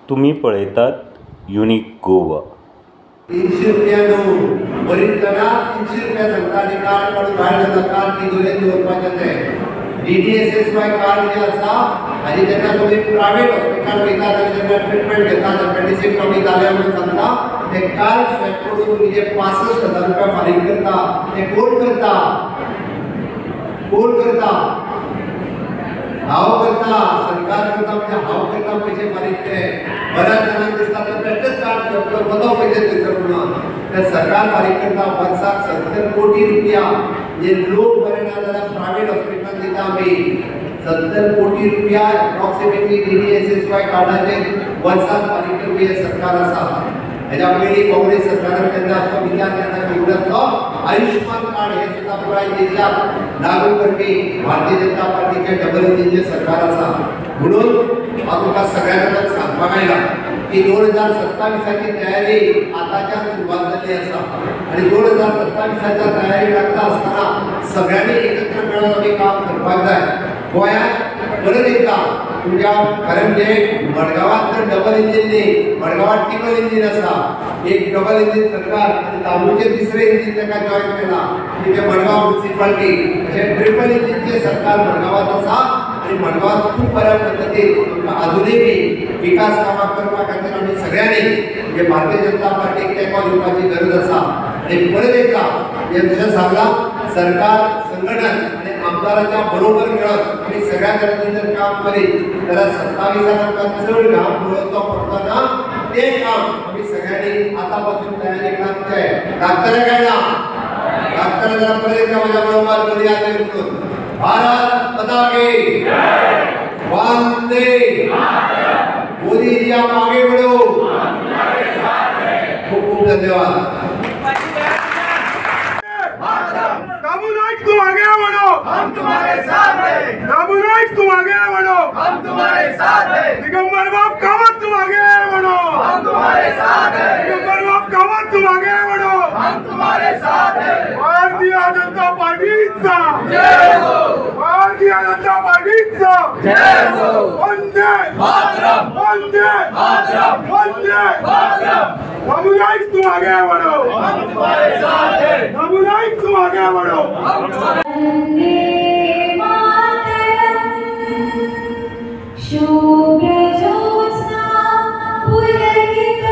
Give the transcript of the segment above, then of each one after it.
तुम्ही पळयतात युनिक गोवा। 300 रुपया नोट बरीच जाणा 300 रुपया सांगता आनी कार्ड काडून भायर जाता कार्ड तिजोरेन दवरपाचें तें DDSSY कार्ड जे आसा आनी जेन्ना तुमी प्रायवेट हॉस्पिटलांत वयतात आनी जेन्ना ट्रिटमेंट घेतात एपेंडिसीट कमी जालें म्हणून सांगता तें कार्ड स्वॅप करून तुमी जे 65,000 रुपया फारीक करता तें कोण करता? हांव करता, सरकार करता म्हणजे हांव करता पैसे फारीक ते बऱ्याच जाणांक दिसता तर बेश्टेच कार्ड स्वॅप करप वतो पयशे थंयसर म्हणून ते सरकार फारीक करता वर्साक 70 कोटी रुपया जे लोक बरे ना जाल्यार प्रायवेट हॉस्पिटलांत दिता आमी 70 कोटी रुपया अप्रॉक्सिमेटली DDSSY कार्डाचेर वर्साक फारीक करपी हे सरकार आसा। हेच्या पयलीं काँग्रेस सरकारान केन्ना असो विचार केन्ना केल्लो तो आयुष्मान कार्ड हे सुद्दां पुराय देशाक लागू करपी भारतीय जनता पार्टीचे डबल इंजिनचे सरकार आसा। म्हणून हांव तुमकां सगळ्यांक सांगपाक आयला की 2027ची तयारी आताच्यान सुरवात जाल्ली आसा आनी 2027च्या तयारी लागता आसतना सगळ्यांनी एकत्र मेळून आमी काम करपाक जाय। गोंयांत परत एकदा तुमच्या खरें म्हणजे मडगांवांत तर डबल इंजिन न्ही मडगांवांत ट्रिपल इंजिन आसा। एक डबल इंजिन सरकार आनी तालुक्याचे तिसरे इंजिन ताका जॉयन केला म्हणजे मडगांव म्युनिसिपालिटी अशें ट्रिपल इंजिनचे सरकार मडगांवांत आसा आनी मडगांवांत खूब बऱ्या पद्दतीन अजुनूय बी विकास कामां करपा खातीर आमी सगळ्यांनी म्हणजे भारतीय जनता पार्टीक तेंको दिवपाची गरज आसा। आनी परत एकदा हें जशें सांगलां सरकार संघटन आनी आमदाराच्या बरोबर मेळत आमी सगळ्या तरेन जर काम करीत जाल्यार 27 आमकां चड घाम पळोवचो पडटना तें काम आमी सगळ्यांनी आतां पासून तयारी लागचें। लागतलें काय ना? लागतलें जाल्यार परत एकदा म्हज्या बरोबर बरी हात करून भारत माता की जय, वंदे मातरम, मोदी जी आप आगे बढ़ो, हम तुम्हारे साथ हैं। खूब खूब धन्यवाद। तुम आगे बढ़ो, हम तुम्हारे साथ हैं। तुम आगे बढ़ो, हम तुम्हारे साथ हैं। दिगंबर बाप कामत तुम आगे बढ़ो, हम तुम्हारे साथ हैं। दिगंबर बाप कामत तुम आगे बढ़ो, हम तुम्हारे साथ हैं। भारतीय जनता पार्टीचा जय हो, भारतीय जनता पार्टीचा जय हो। वंदे मातरम, वंदे मातरम, वंदे मातरम। सामुदायिक तुम आगे बढ़ो, हम तुम्हारे साथ हैं। सामुदायिक तुम आगे बढ़ो, हम वंदे मातरम, शुभ्र ज्योत्स्ना पुलकितयामिनीं,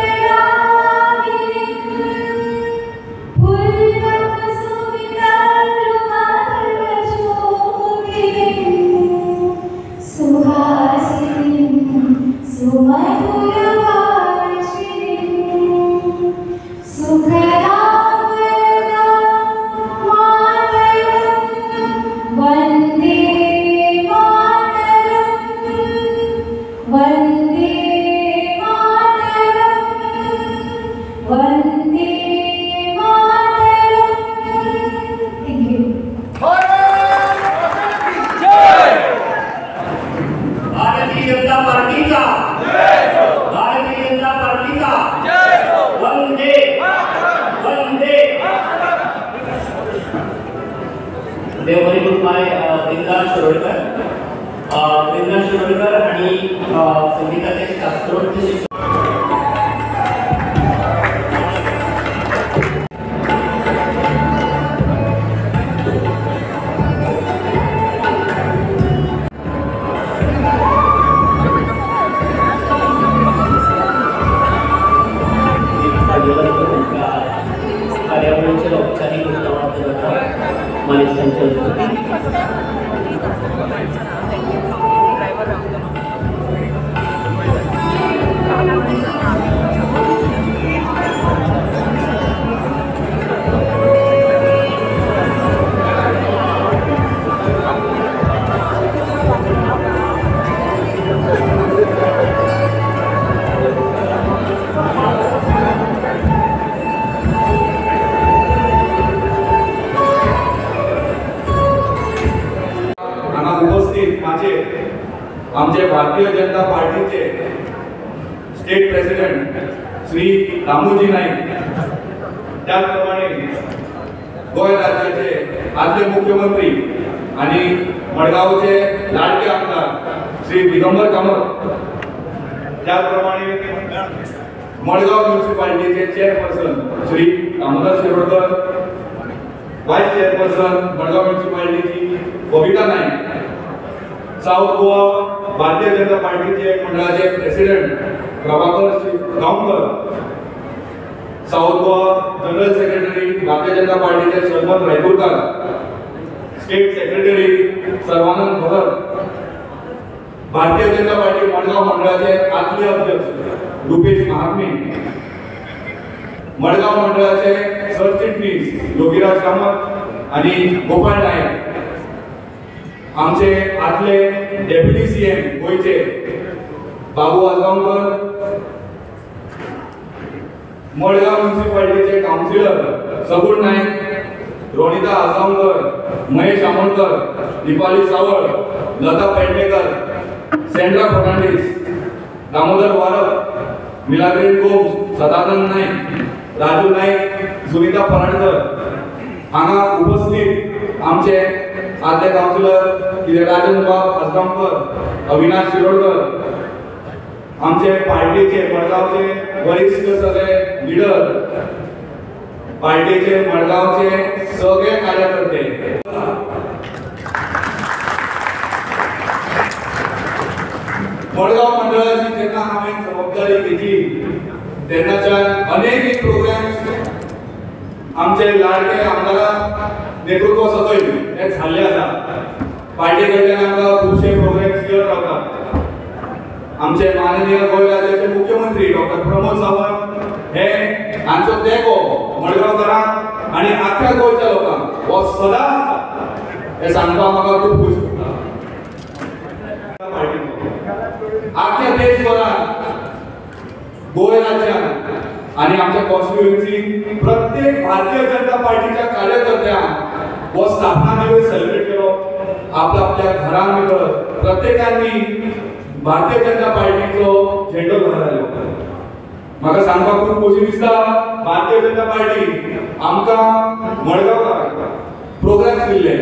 फुल्लकुसुमिता द्रुमशोभिनीं, सुहासिनीं सुमधुरभाषिणीं, सुखदां वंदे मातरम, वंदे मातरम, वंदे मातरम। Thank you. भारतीय जनता पार्टीचा जय हो, भारतीय जनता पार्टीचा जय हो, वंदे वंदे देव व्हेरी गुड बाय ब्रिंदा शिरोडकर आणि संगीताचे शास्त्रोक्त कार्यावळीचे औपचारिक आमचे भारतीय जनता पार्टीचे स्टेट प्रेसिडेंट श्री दामूजी नाईक, त्याचप्रमाणे गोय राज्याचे आदले मुख्यमंत्री आणि मडगावचे लाडके आमदार श्री दिगंबर कामत, त्याचप्रमाणे मडगाव म्युनिसिपालिटीचे chairperson Shri Damodar Shirodkar, vice chairperson Margao म्युनिसिपालिटीची बबिता नाईक, साऊथ गोवा भारतीय जनता पार्टीचे मंडळाचे president Prabhakar Gaokar, south Goa general secretary Bharatiya Janata पार्टीचे Sharman Raipurkar, state secretary Sarvanand Bhagat, Bharatiya Janata party Madgaon मंडळाचे आदले अध्यक्ष रुपेश महात्मे, मडगाव मंडळाचे सरचिटणीस योगीराज कामत आणि गोपाळ नायक, आमचे आदले डेप्युटी सीएम गोयचे बाबू आजगावकर, मडगाव म्युनिसिपालिटीचे काउन्सिलर सगुण नाईक, रोनिता आजगावकर, महेश आमोणकर, दीपाली सावळ, लता पेडणेकर, सेंड्रा फर्नांडिस, दामोदर वारक, मिलाग्रेन गोम्स, सदानंद नाईक, राजू नाईक, सुनीता पराडकर हांगा उपस्थित आमचे आदले काउन्सिलर राजन बाब आजगावकर, अविनाश शिरोडकर, आमचे पार्टीचे मडगावचे वरिष्ठ सगळे लीडर, पार्टीचे मडगावचे सगळे कार्यकर्ते, मडगाव मंडळाची जेन्ना हांवें जबाबदारी घेतली तेन्नाच्या अनेक प्रोग्राम्स आमचे लाडके आमदारा नेतृत्व सकयल हे झाल्ले आसा। पार्टी कडल्यान आमकां खुबशे प्रोग्राम्स केले रावतात। आमचे माननीय गोंय राज्याचे मुख्यमंत्री डॉक्टर प्रमोद सावंत हे हांचो तेंको मडगांवकारांक आनी आख्या गोंयच्या लोकांक हो सदा हे सांगपाक म्हाका खूब खूश भोगता। आख्या देशभरात गोंय राज्यांत आनी आमच्या कॉन्स्टिट्युएन्सी प्रत्येक भारतीय जनता पार्टीच्या कार्यकर्त्यांक हो स्थापना दिवस सेलिब्रेट केलो। आपल्या घरांत भितर प्रत्येकांनी भारतीय जनता पार्टीचो झेंडो लहरायलो। म्हाका सांगपाक खूब खोशी दिसता भारतीय जनता पार्टी आमकां मडगांवकार प्रोग्राम्स दिल्ले।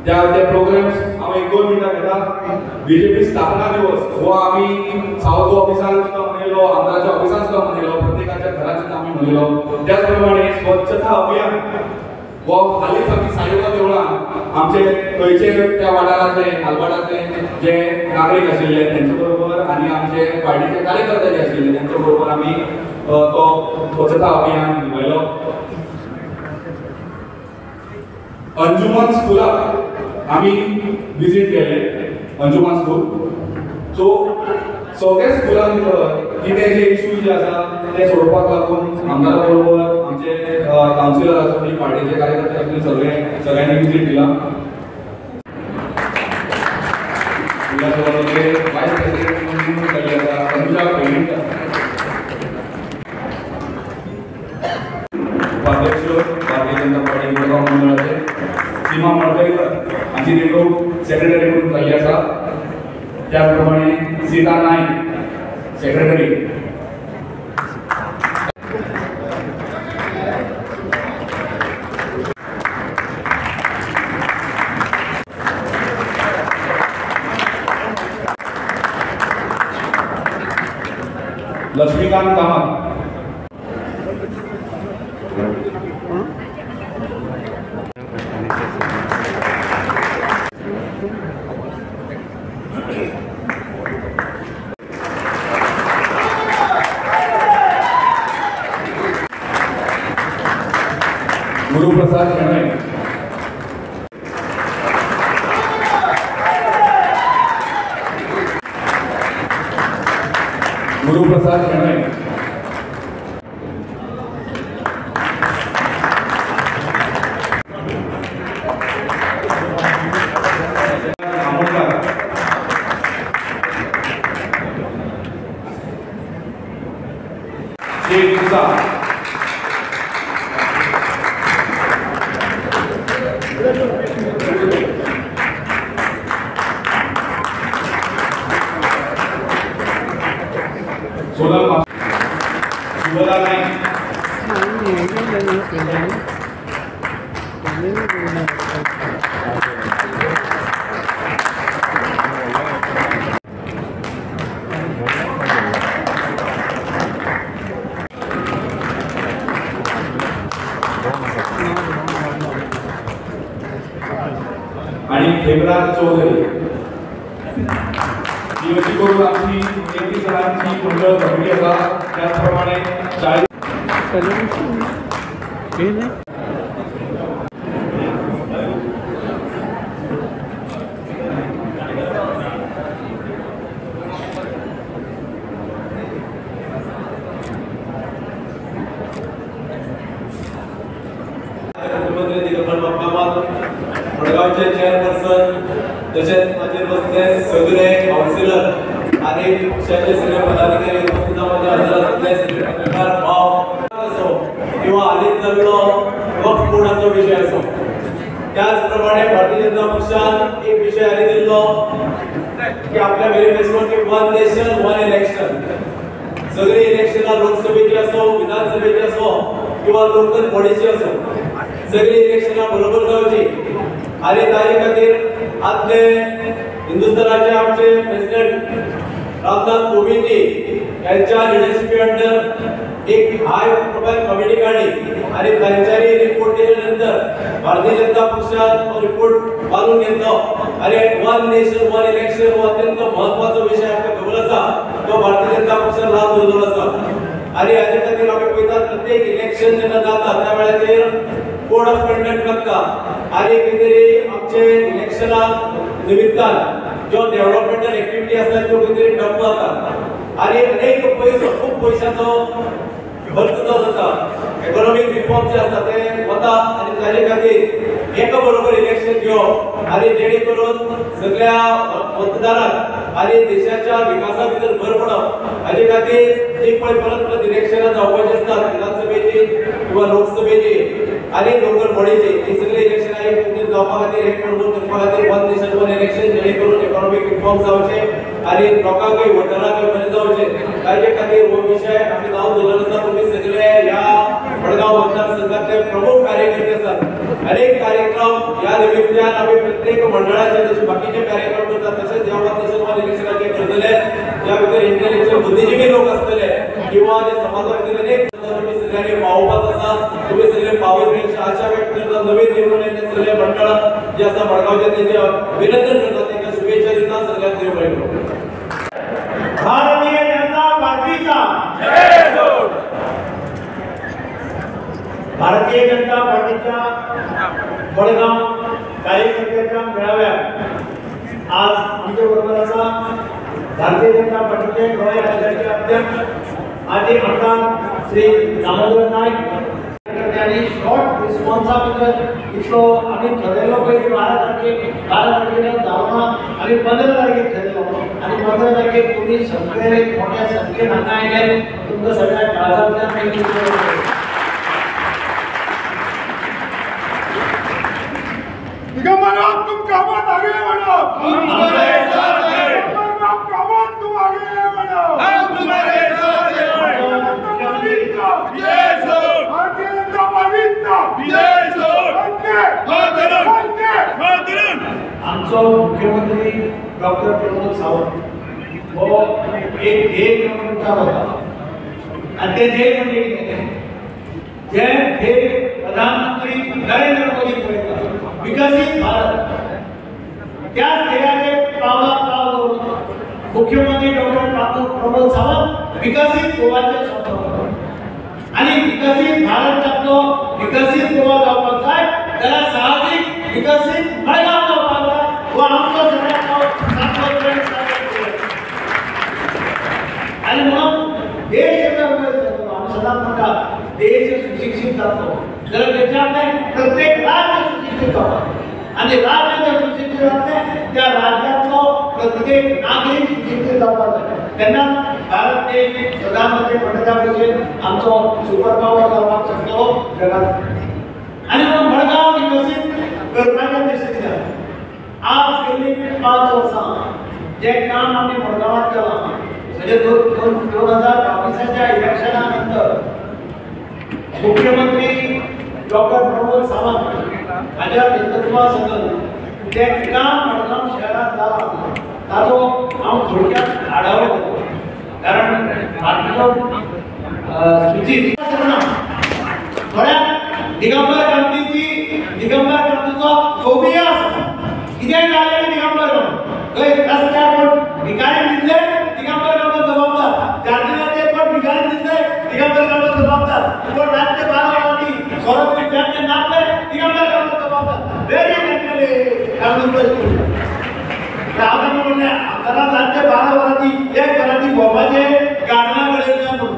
त्या प्रोग्राम्स हांव 1-2 मिनटां घेता। बीजेपी स्थापना दिवस हो आमी साऊथ गोवा ऑफिसान सुद्दां मनयलो, आमदाराच्या ऑफिसान सुद्दां मनयलो, प्रत्येकाच्या घरांत सुद्दां आमी मनयलो। त्याच प्रमाणे स्वच्छता अभियान हो हालींच आमी साईबाबा देवळान आमचे थंयचे त्या वाठारांतले हालवाडांतले जे नागरीक आशिल्ले तेंचे बरोबर आनी आमचे पार्टीचे कार्यकर्ते जे आशिल्ले तेंचे बरोबर आमी तो स्वच्छता अभियान निवयलो। अंजुमन स्कुलाक आमी विजीट केले। अंजुमन स्कूल सो सगळे स्कुलां भितर कितें जे इश्यूज जे आसा ते सोडोवपाक लागून आमदारा बरोबर आमचे काउन्सिलर आसूं पार्टीचे कार्यकर्ते आसूं सगळ्यांनी विजीट दिला। वायस प्रेसिडेंट म्हणून केल्ले आसा अनुजा पेडणेकर, उपाध्यक्ष भारतीय जनता पार्टी मडगांव मंडळाचे सीमा मडकयकर हांची नेमणूक सेक्रेटरी म्हणून जाल्ली आसा। त्याचप्रमाणे सीता नाईक सेक्रेटरी, लक्ष्मीकांत कामत, गुरुप्रसाद शेणय, गुरुप्रसाद शेणय, सोनल सुबला नाईक, देवराज चौधरी ही अशी करून आमची 33 जणांची मंडळ कमिटी आसा. त्याचप्रमाणे 40 मुख्यमंत्री दिगंबर बाब कामत, मडगावचे चेअरपर्सन, तसेच माझे बसले सगळे काउन्सिलर आणि पक्षाचे सगळे पदाधिकारी उपस्थितांमध्ये हजर असलेले सगळे पत्रकार भाव असो किंवा आधीच चाललो वक्फ बोर्डाचा विषय असो, त्याचप्रमाणे भारतीय जनता पक्षान एक विषय आधी दिलो की आपल्या मॅनिफेस्टोत की वन नेशन वन इलेक्शन. सगळी इलेक्शनां लोकसभेची असो, विधानसभेची असो किंवा लोकल बॉडीची असो, सगळी इलेक्शनां बरोबर जावची. आणि तारी खातीर आदले हिंदुस्थानाचे आमचे प्रेसिडेंट रामनाथ कोविंदजी यांच्या लिडरशिपी अंडर एक हाय प्रोफाईल कमिटी काढली आणि त्यांच्यानी रिपोर्ट दिल्यानंतर भारतीय जनता पक्षान तो रिपोर्ट मानून घेतलो आणि वन नेशन वन इलेक्शन हो अत्यंत महत्वाचा विषय आपल्याला खबर आसा, तो भारतीय जनता पक्षान लाभ धरलो आसा. आणि हाचे खातीर आमी पळयतात प्रत्येक इलेक्शन जेन्ना जाता त्या वेळाचेर कोड ऑफ कंडक्ट लागता आणि कितेतरी आमचे इलेक्शनाक निमित्तान जो डेव्हलपमेंटल ऍक्टिव्हिटी आसतात त्यो कितेतरी ठप्प जाता आणि अनेक पयसो खूप पयशांचो खर्च जो जाता. इकॉनॉमिक रिफॉर्म जे आसता ते वता आणि ताजे खातीर एका बरोबर इलेक्शन घेवप आणि जेणे करून सगळ्या मतदारांक आणि देशाच्या विकासा भितर भर पडप हाजे खातीर एक परत इलेक्शनां जावपाची आसतात, विधानसभेची किंवा लोकसभेची आणि लोकल बॉडीची. ही सगळी इलेक्शनां एक पद्धतीन जावपा खातीर एक प्रमोट करपा खातीर वन नेशन वन इलेक्शन जेणे करून इकॉनॉमिक रिफॉर्म जावचे आणि लोकांकय वोटरांकय बरे जावचे ताजे खातीर हो विषय आमी नांव दवरलो आसा. तुमी सगळे ह्या मडगांव मतदारसंघातले प्रमुख कार्यकर्ते आसात. अनेक कार्यक्रम या निमित्तान आमी प्रत्येक मंडळाचे जसे बाकीचे कार्यक्रम करतात तसेच ह्या वन नेशन वन इलेक्शनाचे करतले. त्या भितर इंटेलेक्चुअल बुद्धिजीवी लोक आसतले किंवा जे समाजा भितर अनेक तुमी सगळ्यांनी पावोवपाक आसा. तुमी सगळे पावयतले अशी आशा व्यक्त करता. नवीन निवडून येयल्ले सगळे मंडळ जे आसा मडगांवचे तेचे अभिनंदन करता, तांकां शुभेच्छा दिता. सगळ्यांक देव बरें करूं. भारतीय जनता पार्टीचा जय हो. भारतीय जनता पार्टीच्या मडगाव कार्यकर्त्यांच्या मेळाव्यात आज आमच्या बरोबर असा भारतीय जनता पार्टीचे गोंय राज्याचे अध्यक्ष माजी आमदार श्री दामोदर नायक यांनी शॉर्ट रिस्पॉन्सा बद्दल इतलो आम्ही ठरयलो पयलीं 12 तारखेक जावना आमी 15 तारखेक ठरयलो आणि 15 तारखेक तुम्ही सगळे मोठ्या संख्येन हांगा आयले. तुमकां सगळ्या काळजांतल्यान दिगंबर बाप तुम कामत आगे बढ़ो, हम तुम्हारे साथ हैं. दिगंबर बाप कामत तुम आगे बढ़ो, हम तुम्हारे साथ हैं. विजय सो भारतीय जनता पार्टीचा विजय सो. आमचो मुख्यमंत्री डॉक्टर प्रमोद सावंत हो एक ध्येय घेऊन मुखार होता आणि ते ध्येय म्हणजे कितें? जे ध्येय प्रधानमंत्री नरेंद्र मोदी पळयता विकसित भारत, त्या ध्येयाचे पावलां पावल दवरून मुख्यमंत्री डॉक्टर प्रमोद सावंत विकसित गोवाचे स्वप्न करतात आणि विकसित भारत जातलो विकसित गोवा जावपाक जाय जाल्यार साहजिक विकसित मडगांव जावपाक जाय. हो आमचो सगळ्यांचो सातलो प्रयत्न आणि म्हणून देश आमी सदांच म्हणटा देश सुशिक्षित जातलो जाल्यार देशांतले प्रत्येक राज्य सुशिक्षित जाता आणि राज्य जर सुशिक्षित जातले त्या राज्यातलो प्रत्येक नागरीक सुशिक्षित जावपाक जाय. तेन्ना भारत देश प्रधानमंत्री म्हणटा भशेन आमचो सुपर पॉवर जावपाक शकतलो जगात. आणि म्हणून मडगांव विकसीत करपाच्या दृश्टीन आज गेल्ली 5 वर्सां जे काम आमी मडगांवांत केलां म्हणजे 2022च्या इलेक्शना नंतर मुख्यमंत्री डॉक्टर प्रमोद सावंत हाच्या नेतृत्वा सकल जे काम मडगांव शहरात जालां ताचो हांव थोडक्यात आढावो घेतलो. कारण फाटलो सुचीत थोड्या दिगंबर क्रांतीचो फोबिया आसा कितें जालें दिगंबर खंय रस्त्यार कोण भिकारी दिसले दिगंबर बाबा जबाबदार गार्डनाचेर कोण भिकारी दिसले दिगंबर बाबा जबाबदार कोण रातचे 12 वरांनी सोरप पिड्याचे नाचले दिगंबर बाबा जबाबदार वेरी नॅचरली कामून रावण म्हणले जरा रातचे 12 वरांनी एक वरांनी बोबाचे गार्डना कडेन म्हणून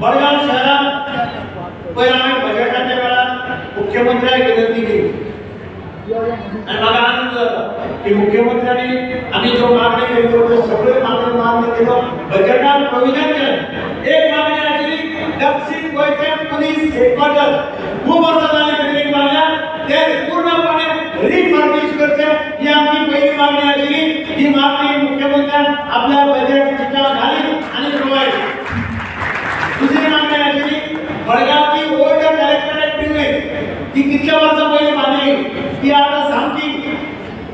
मडगांव शहरात पयला आम्ही बजेटाच्या वेळार मुख्यमंत्र्याक विनंती केली आणि म्हाका आनंद जाता की मुख्यमंत्र्यांनी आम्ही जो मागणी केल्यो त्यो सगळ्यो मागण्यो केल्यो बजेटात प्रोविजन केलें एक मागणी आशिल्ली दक्षिण गोंयचे पुलीस हेडक्वार्टर खूब वर्सां जाली बिल्डींग बांदल्या ते पूर्णपणे रिफर्बिश करचे ही आमची पहिली मागणी आशिल्ली ही मागणी मुख्यमंत्र्यान आपल्या बजेटाच्या घाली आणि प्रोवाइड दुसरी मागणी आशिल्ली मडगांवची ओल्ड कलेक्टरेट बिल्डींग ती कितल्या वर्सां पयलीं बांदली ती आतां सामकी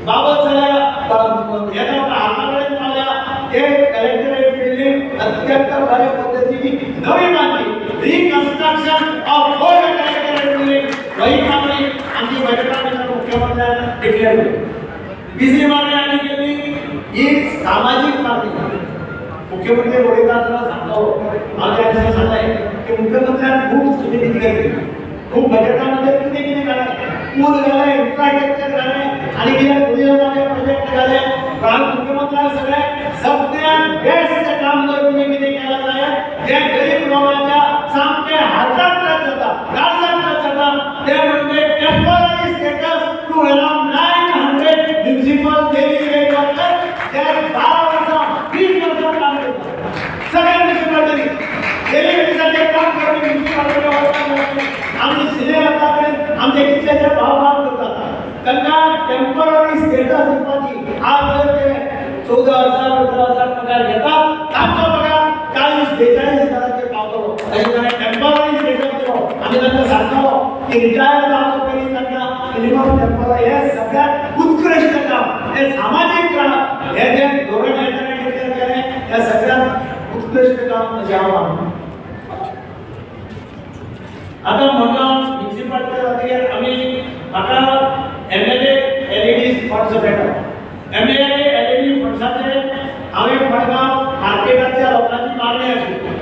बाबत जाल्या येता हाताकडेन पावल्या ते कलेक्टरेट बिल्डींग अत्यंत बऱ्या पद्धतीने नवी बांदली reconstruction of old collectorate building ही मागणी आमची बजेटान मुख्यमंत्र्यान डिक्लेअर केली तिसरी मागणी आमी केली ही सामाजिक मागणी मुख्यमंत्री उडयताना सांगतो हांव त्या दिसा सांगलें की मुख्यमंत्र्यान खूब कितें केली खूब बजेटामध्ये कितें कितें घालें पूल घालें इन्फ्रास्ट्रक्चर घालें आनी कितें उद्योगाचे प्रोजेक्ट घाले पण मुख्यमंत्र्यान सगळ्यात बेस्ट काम जर तुम्ही कितें केलं जाल्यार जे गरीब लोकांच्या सामके हाताक टच जाता काळजाक टच जाता ते म्हणजे temporary status to around 900 municipal daily rate workers जे 12 वर्सां 20 वर्सां काम करतात सगळ्या म्युनिसिपालिटी डेली रेटचे काम करपी म्युनिसिपालिटी आमचे सिनियर आताकडे आमचे कितलेशे भाव काम करतात तांकां टेम्पररी स्टेटस दिवपाची आज जर ते 14,000 15,000 पगार घेतात तांचो पगार 40-42,000 पावतलो अशें जाल्यार टेम्पररी स्टेटस दिलो आमी तांकां सांगतलो की रिटायर जावचे पयलीं तांकां मिनिमम टेम्पररी हे सगळ्यात उत्कृश्ट काम हे सामाजीक काम हे जे धोरण डिक्लेअर केलें हे सगळ्यात उत्कृश्ट काम अशें हांव मानता आता मडगांव म्युनिसिपालिटी खातीर आमी म्हाका एमएलए एलईडी फंड्स मेळटा एमएलए एलईडी फंड्साचे हांवें मडगांव मार्केटाच्या लोकांची मागणी आशिल्ली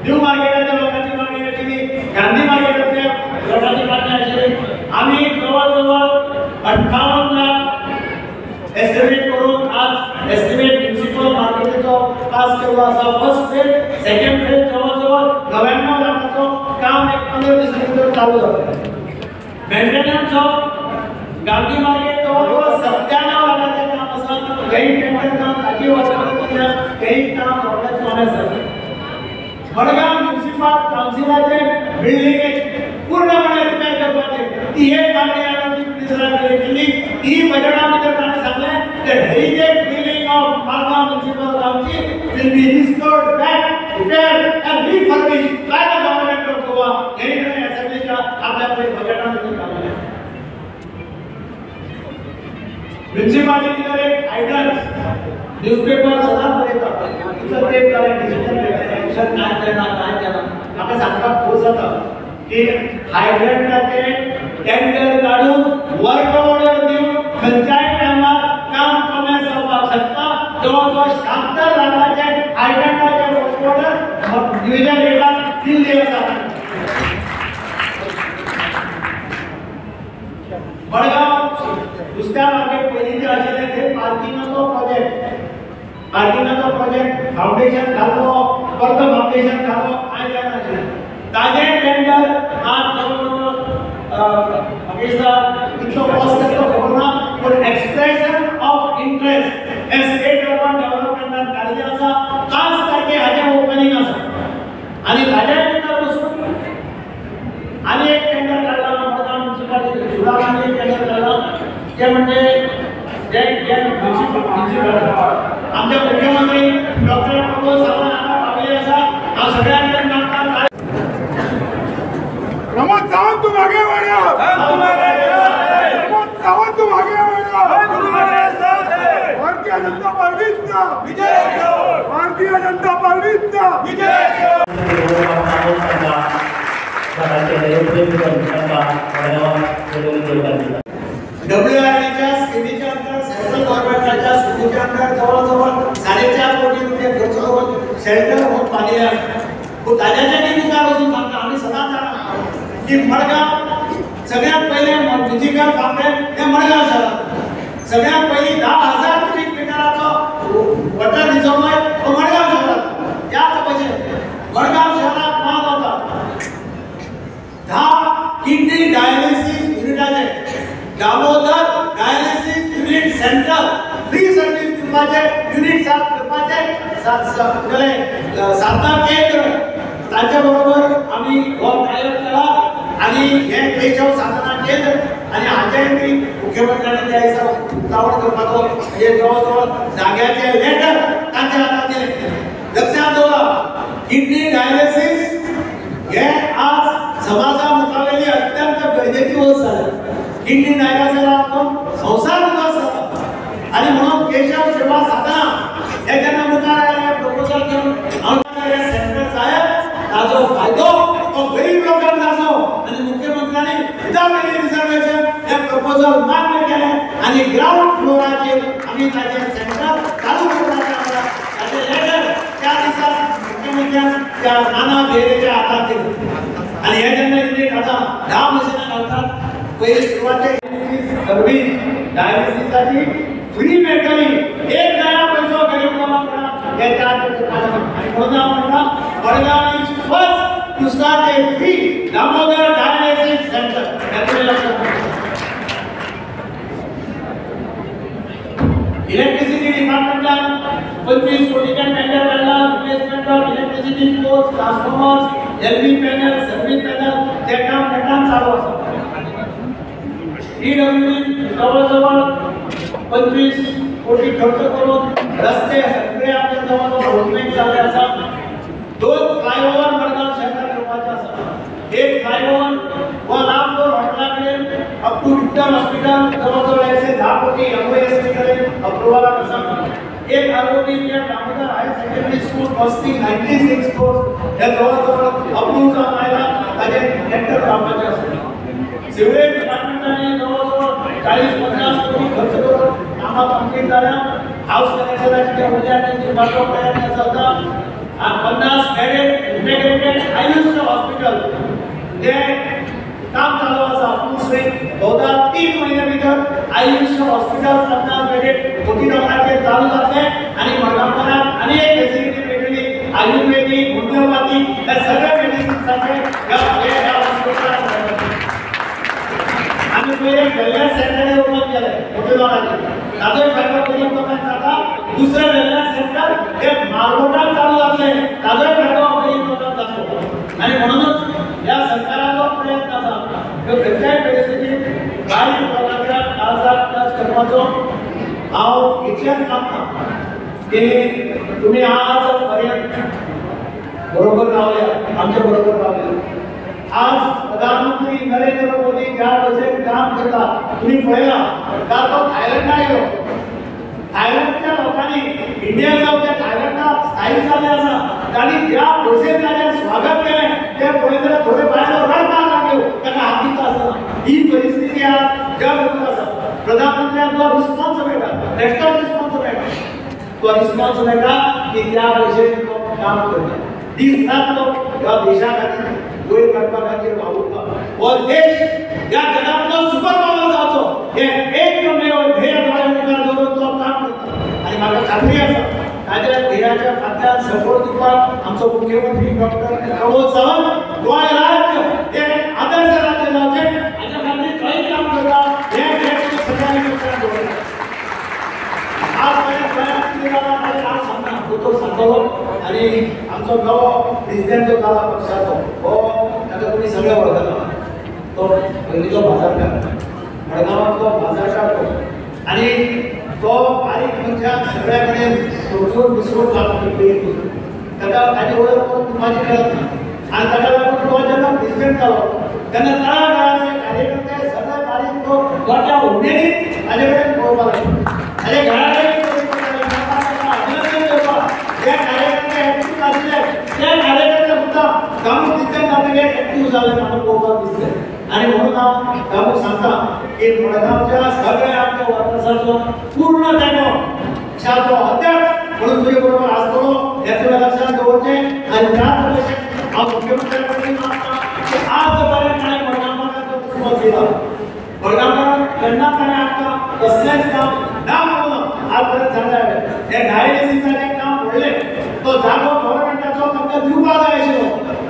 न्यू मार्केटाच्या लोकांची मागणी आशिल्ली गांधी मार्केटाच्या लोकांची मागणी आशिल्ली आमी जवळ जवळ 58 लाख एस्टिमेट करून आज एस्टिमेट म्युनिसिपल मार्केटाचो पास केलो आसा फर्स्ट फेज सेकंड फेज जवळ जवळ 99 लाखाचो काम 15 दीस भितर चालू जाता मेंटेनन्स ऑफ गांधी मार्केट जवळ 97 लाखाचें काम आसा काही टेंडर काम ताजी वापरल्या काही काम रोखडेच माने जाता मडगांव म्युनिसिपल काउन्सिलाचे बिल्डिंग पूर्णपणे रिपेअर करपाचे ती एक मागणी आमी प्रिन्सिपलाकडे केली ती बजेटामध्ये ताणें सांगलें that heritage building of Malwa Municipal Council will be restored back, repaired and refurbished by the government of Goa. Heritage Assemblyच्या आपल्या बजेटामध्ये काढले. म्युनिसिपालिटीकडे एक हायड्रंट न्यूजपेपर सदांच बरयता तिथं ते डिसिजन काय केला म्हाका सांगपाक खोस जाता की हायड्रंटाचे टेंडर काढून वर्क ऑर्डर दिवन खंयच्याय टायमार काम कमी जावपाक शकता जवळ जवळ 70 लाखाचे हायड्रंटाचे वर्क ऑर्डर डिव्हिजन रेटान दिल्ली आसा मडगांव दुसऱ्या मार्केट पयलींचे आशिल्ले ते पार्किंगाचो प्रोजेक्ट फाउंडेशन घालो परत फाउंडेशन घालो आयल्यान आशिल्लें ताजे टेंडर आज इतलो कॉस्ट येतो खबर ना पण एक्सप्रेशन ऑफ इंटरेस्ट हे स्टेट अर्बन डेव्हलपमेंटान काढले आसा 5 तारखे हाचे ओपनिंग आसा आणि ताज्या टेंडर बसून आनी एक टेंडर काढला मडगांव म्युनिसिपालिटी सुदारणाचे टेंडर काढला ते म्हणजे जे म्युनिसिपल आमचे मुख्यमंत्री डॉक्टर प्रमोद सावंत हांगा पावले आसा हांव सगळ्यांकडेन मागता प्रमोद सावंत तू मागे वळो हम तुम्हारे साथ हैं प्रमोद सावंत तू मागे वळो हम तुम्हारे साथ हैं भारतीय जनता पार्टीचा विजय हो भारतीय जनता पार्टीचा विजय हो WRDच्या स्कीमच्या अंतर्गत सेंट्रल गव्हर्नमेंटच्या स्कीमच्या अंतर्गत जवळजवळ 4.5 कोटी रुपये खर्च करून शेल्टर होम बांधले आहे. ताज्याच्या निमित्तापासून सांगता आम्ही सदा जाणा की मडगाव सगळ्यात पहिले फिजिकल फाउंडेशन हे मडगाव शहरात सगळ्यात पहिली 10,000 क्यूबिक मीटरचं वॉटर रिझर्व आहे तो मडगाव शहरात. याच म्हणजे मडगाव शहरात माल होता 10 किडनी डायलिसिस युनिटाचे Damodar dialysis unit centre free service दिवपाचे युनिट करपाचे साधना केंद्र ताच्या बरोबर आम्ही हो प्रयोग केला आणि हे केशव साधना केंद्र आणि हाचे मुख्यमंत्र्यांनी त्या हिसाब उतावळ करपाचो म्हणजे जवळजवळ जाग्याचे लेटर तांच्या हातात दिले. लक्षात दवरा किडनी डायलिसिस हे आज समाजा मुखावेली अत्यंत गरजेची वस्त झाली. किडनी डायलिसिसला आपण संसार विकास जाता आणि म्हणून केशव सेवा साधना हे जेन्ना मुखार आले प्रपोजल घेऊन आमच्या सेंटर साहेब ताजो फायदो तो गरीब लोकांना जाचो आणि मुख्यमंत्र्यांनी विदाउट एनी रिझर्वेशन हे प्रपोजल मान्य केले आणि ग्राउंड फ्लोराचेर आम्ही ताचे सेंटर चालू करपाचे ताचे लेटर त्या दिसाक मुख्यमंत्र्यान त्या नाना बेरेच्या हातात दिले आणि हे जेन्ना युनिट आता 10 मशिनां घालतात पहिले सुरुवातीक सर्व्हिस डायलिसिससाठी फ्री मेळटली. 1 नया पैसो गरीब लोकांना हे चार्ज आणि म्हणून म्हणटा Margao is first to start a free Damodar dialysis centre. Electricity डिपार्टमेंटान 25 कोटीचे टेंडर काढला. Replacement of electricity poles transformers LV panel service panel ते काम नेटान चालू आसा. ईडब्ल्यूडी जवळजवळ 25 कोटी खर्च करून रस्ते सगळे आमचे जवळजवळ डेव्हलपमेंट झाले आसा. 2 फ्लायओव्हर मडगाव शहरात करपाचे आसा. एक फ्लायओव्हर व लांबोर हॉटेलाकडे अप टू विक्टर हॉस्पिटल जवळजवळ 110 कोटी एमओएसपी कडे अप्रूव्हल आसा. एक आरोग्य Damodar higher secondary school costing 96 crores हे जवळजवळ अप्रूव्ह जावन आयला ताचे टेंडर लावपाचे आसा. सिवरेज डिपार्टमेंटाने जवळजवळ 40-50 कोटी खर्च करून कामां कंप्लीट जाल्या. हाऊस कनेक्शनाचे उद्यानाचे मात्र प्रयत्न चलता. 50 बेडेड इंटिग्रेटेड आयुष हॉस्पिटल हे काम चालू आसा. फुल स्विंग बहुधा 3 महिने भितर आयुष हॉस्पिटल 50 बेडेड कोटी नगराचेर चालू जातले आणि मडगांवकारांक आनी एक फॅसिलिटी मेळटली. आयुर्वेदिक होमिओपॅथी हे सगळे मेडिसिन्साचे ह्या हॉस्पिटलांत आम्ही पहिले वेलनेस सेंटर ओपन केले मोठेवाडाचे. ताजोय फायदो गरीब लोकांक जाता. दुसरे वेलनेस सेंटर हे मालवटात चालू जातले ताजोय फायदो गरीब लोकांक जातलो आणि म्हणूनच या सरकाराचो प्रयत्न आसा की खंयच्याय परिस्थितीत बारीक लोकांच्या काळजाक टच करपाचो. हांव इतलेंच मागता की तुम्ही आज पर्यंत बरोबर रावल्या आमच्या बरोबर रावल्या. आज प्रधानमंत्री नरेंद्र मोदी ज्या बजेट काम करतात तुम्ही पळयला का तो थायलंडला येलो. थायलंडच्या लोकांनी इंडिया जाऊन त्या थायलंडला स्थायिक झाले आसा. तांणी ज्या बजेट ताचें स्वागत केलें ते पळयतना थोडे भायर रडपाक लागले ताका हात दिता आसतना. ही परिस्थिती आज जगभर आसा. प्रधानमंत्र्याक जो रिस्पॉन्स मेळटा नॅशनल रिस्पॉन्स मेळटा तो रिस्पॉन्स मेळटा की त्या बजेट काम करता. दीस रात लोक ह्या देशा खातीर वयर काडपा खातीर वावुरता. हो देश ह्या जगांतलो सुपर पॉवर जावचो हे एकमेव ध्येय दोळ्या मुखार दवरून तो काम करता आणि म्हाका खात्री आसा ताच्या ध्येयाच्या फाटल्यान सपोर्ट दिवपाक आमचो मुख्यमंत्री डॉक्टर प्रमोद सावंत गोंय राज्य हे आदर्श राज्य जावचें हाच्या खातीर खंय काम करता हे ध्येय सगळ्यांनी मुखार दवरला. आज गोंयांत कितें जालां ताचें हांव सांगना दोतोर सांगतलो आणि आमचो नवो प्रेसिडेंट जो जाला पक्षाचो हो ताका तुमी सगळे वळखता. तो पयलींचो बाजारकार मडगांवांतलो बाजारकार तो आणि तो बारीक मनशाक सगळ्या कडेन सोडून विसरून जालो. ताका ताची वळख करून तुमची कळत ना आणि ताका लागून तो जेन्ना प्रेसिडेंट जालो तेन्ना तळागाळाचे कार्यकर्ते सगळे बारीक लोक गोट्या उमेदीन ताचे कडेन पळोवपाक लागले. ताचे घरा कडेन त्या कार्यकर्ते ऍक्टिव्ह आसले त्या कार्यकर्ते सुद्धा काम तितले जातले ऍक्टिव्ह जालें म्हाका पळोवपाक दिसलें आनी म्हणून हांव ताका सांगता की मडगांवच्या सगळ्या आमच्या वर्कर्सांचो पूर्ण तेंको शाळेचो अध्यक्ष म्हणून तुजे बरोबर आसतलो हें तुवें लक्षात दवरचें आनी त्याच भशेन हांव मुख्यमंत्र्या कडेन मागता की आज पर्यंत ताणें मडगांवकारांचो दुस्मान दिला मडगांवकार केन्ना ताणें आमकां कसलेंच काम ना म्हणून आज पर्यंत सांगलें हें डायलिसिसाचें काम व्हडलें तो जागो गव्हर्नमेंटाचो तांकां दिवपाक जाय आशिल्लो